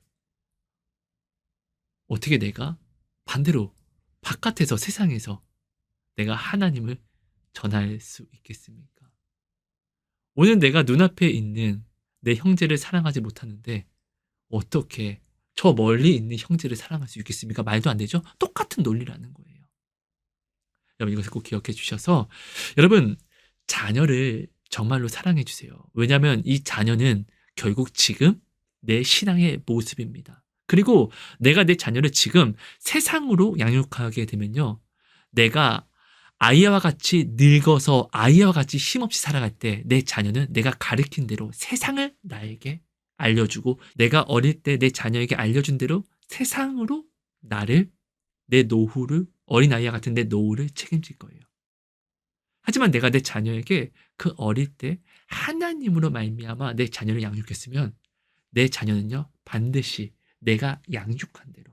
어떻게 내가 반대로 바깥에서 세상에서 내가 하나님을 전할 수 있겠습니까? 오늘 내가 눈앞에 있는 내 형제를 사랑하지 못하는데 어떻게 저 멀리 있는 형제를 사랑할 수 있겠습니까? 말도 안 되죠? 똑같은 논리라는 거예요. 여러분 이것을 꼭 기억해 주셔서 여러분 자녀를 정말로 사랑해 주세요. 왜냐하면 이 자녀는 결국 지금 내 신앙의 모습입니다. 그리고 내가 내 자녀를 지금 세상으로 양육하게 되면요. 내가 아이와 같이 늙어서 아이와 같이 힘없이 살아갈 때 내 자녀는 내가 가르친 대로 세상을 나에게 알려주고 내가 어릴 때 내 자녀에게 알려준 대로 세상으로 나를 내 노후를 어린아이와 같은 내 노후를 책임질 거예요. 하지만 내가 내 자녀에게 그 어릴 때 하나님으로 말미암아 내 자녀를 양육했으면 내 자녀는요 반드시 내가 양육한 대로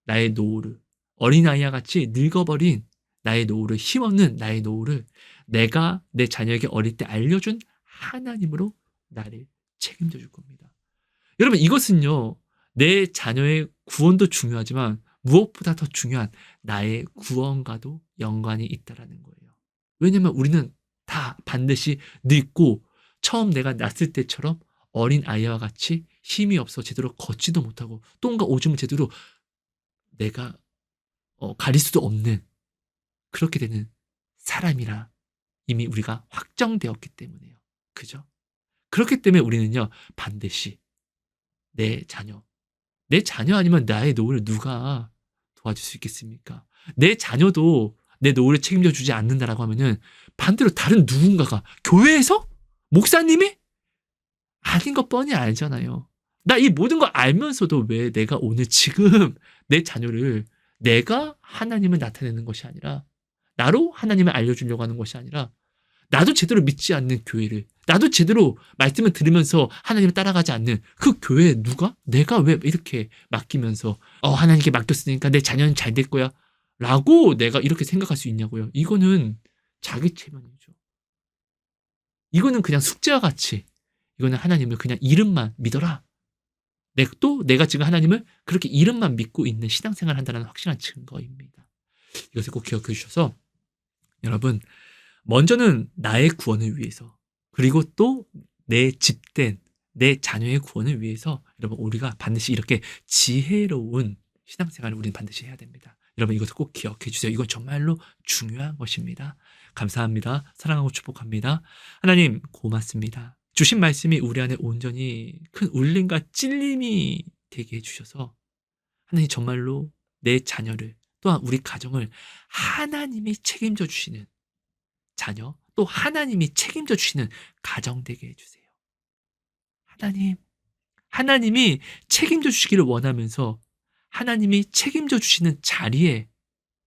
나의 노후를 어린아이와 같이 늙어버린 나의 노후를 힘없는 나의 노후를 내가 내 자녀에게 어릴 때 알려준 하나님으로 나를 책임져 줄 겁니다. 여러분 이것은요 내 자녀의 구원도 중요하지만 무엇보다 더 중요한 나의 구원과도 연관이 있다라는 거예요. 왜냐면 우리는 다 반드시 늙고 처음 내가 낳았을 때처럼 어린 아이와 같이 힘이 없어 제대로 걷지도 못하고 똥과 오줌을 제대로 내가 가릴 수도 없는 그렇게 되는 사람이라 이미 우리가 확정되었기 때문에요. 그죠? 그렇기 때문에 우리는요 반드시 내 자녀 아니면 나의 노후를 누가 도와줄 수 있겠습니까? 내 자녀도 내 노후를 책임져 주지 않는다라고 하면은 반대로 다른 누군가가 교회에서 목사님이 아닌 거 뻔히 알잖아요. 나 이 모든 걸 알면서도 왜 내가 오늘 지금 내 자녀를 내가 하나님을 나타내는 것이 아니라 나로 하나님을 알려주려고 하는 것이 아니라 나도 제대로 믿지 않는 교회를 나도 제대로 말씀을 들으면서 하나님을 따라가지 않는 그 교회에 누가? 내가 왜 이렇게 맡기면서 하나님께 맡겼으니까 내 자녀는 잘 될 거야 라고 내가 이렇게 생각할 수 있냐고요. 이거는 자기 체면이죠. 이거는 그냥 숙제와 같이 이거는 하나님을 그냥 이름만 믿어라. 또 내가 지금 하나님을 그렇게 이름만 믿고 있는 신앙생활을 한다는 확실한 증거입니다. 이것을 꼭 기억해 주셔서 여러분 먼저는 나의 구원을 위해서 그리고 또 내 집된 내 자녀의 구원을 위해서 여러분 우리가 반드시 이렇게 지혜로운 신앙생활을 우리는 반드시 해야 됩니다. 여러분 이것을 꼭 기억해 주세요. 이건 정말로 중요한 것입니다. 감사합니다. 사랑하고 축복합니다. 하나님 고맙습니다. 주신 말씀이 우리 안에 온전히 큰 울림과 찔림이 되게 해주셔서 하나님 정말로 내 자녀를 또한 우리 가정을 하나님이 책임져 주시는 자녀 또 하나님이 책임져 주시는 가정 되게 해주세요. 하나님이 책임져 주시기를 원하면서 하나님이 책임져 주시는 자리에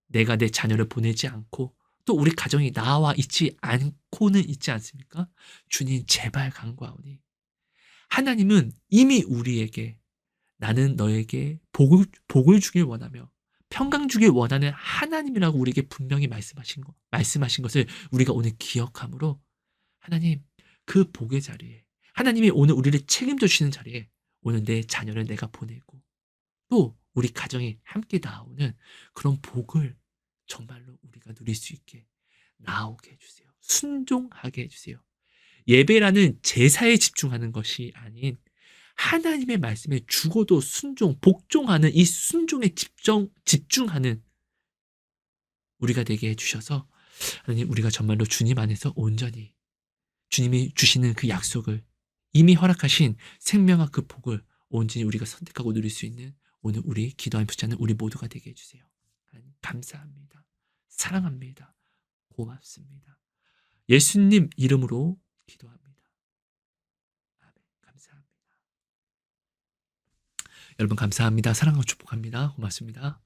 내가 내 자녀를 보내지 않고 또 우리 가정이 나와 있지 않고는 있지 않습니까? 주님 제발 간구하오니 하나님은 이미 우리에게 나는 너에게 복을 주길 원하며 평강 주길 원하는 하나님이라고 우리에게 분명히 말씀하신 것을 우리가 오늘 기억함으로 하나님 그 복의 자리에 하나님이 오늘 우리를 책임져 주시는 자리에 오늘 내 자녀를 내가 보내고 또 우리 가정이 함께 나오는 그런 복을 정말로 우리가 누릴 수 있게 나오게 해주세요. 순종하게 해주세요. 예배라는 제사에 집중하는 것이 아닌 하나님의 말씀에 죽어도 복종하는 이 순종에 집중하는 우리가 되게 해주셔서 하나님 우리가 정말로 주님 안에서 온전히 주님이 주시는 그 약속을 이미 허락하신 생명과 그 복을 온전히 우리가 선택하고 누릴 수 있는 오늘 우리 기도하는 붙잡는 우리 모두가 되게 해주세요. 하나님 감사합니다. 사랑합니다. 고맙습니다. 예수님 이름으로 기도합니다. 아멘. 감사합니다. 여러분 감사합니다. 사랑하고 축복합니다. 고맙습니다.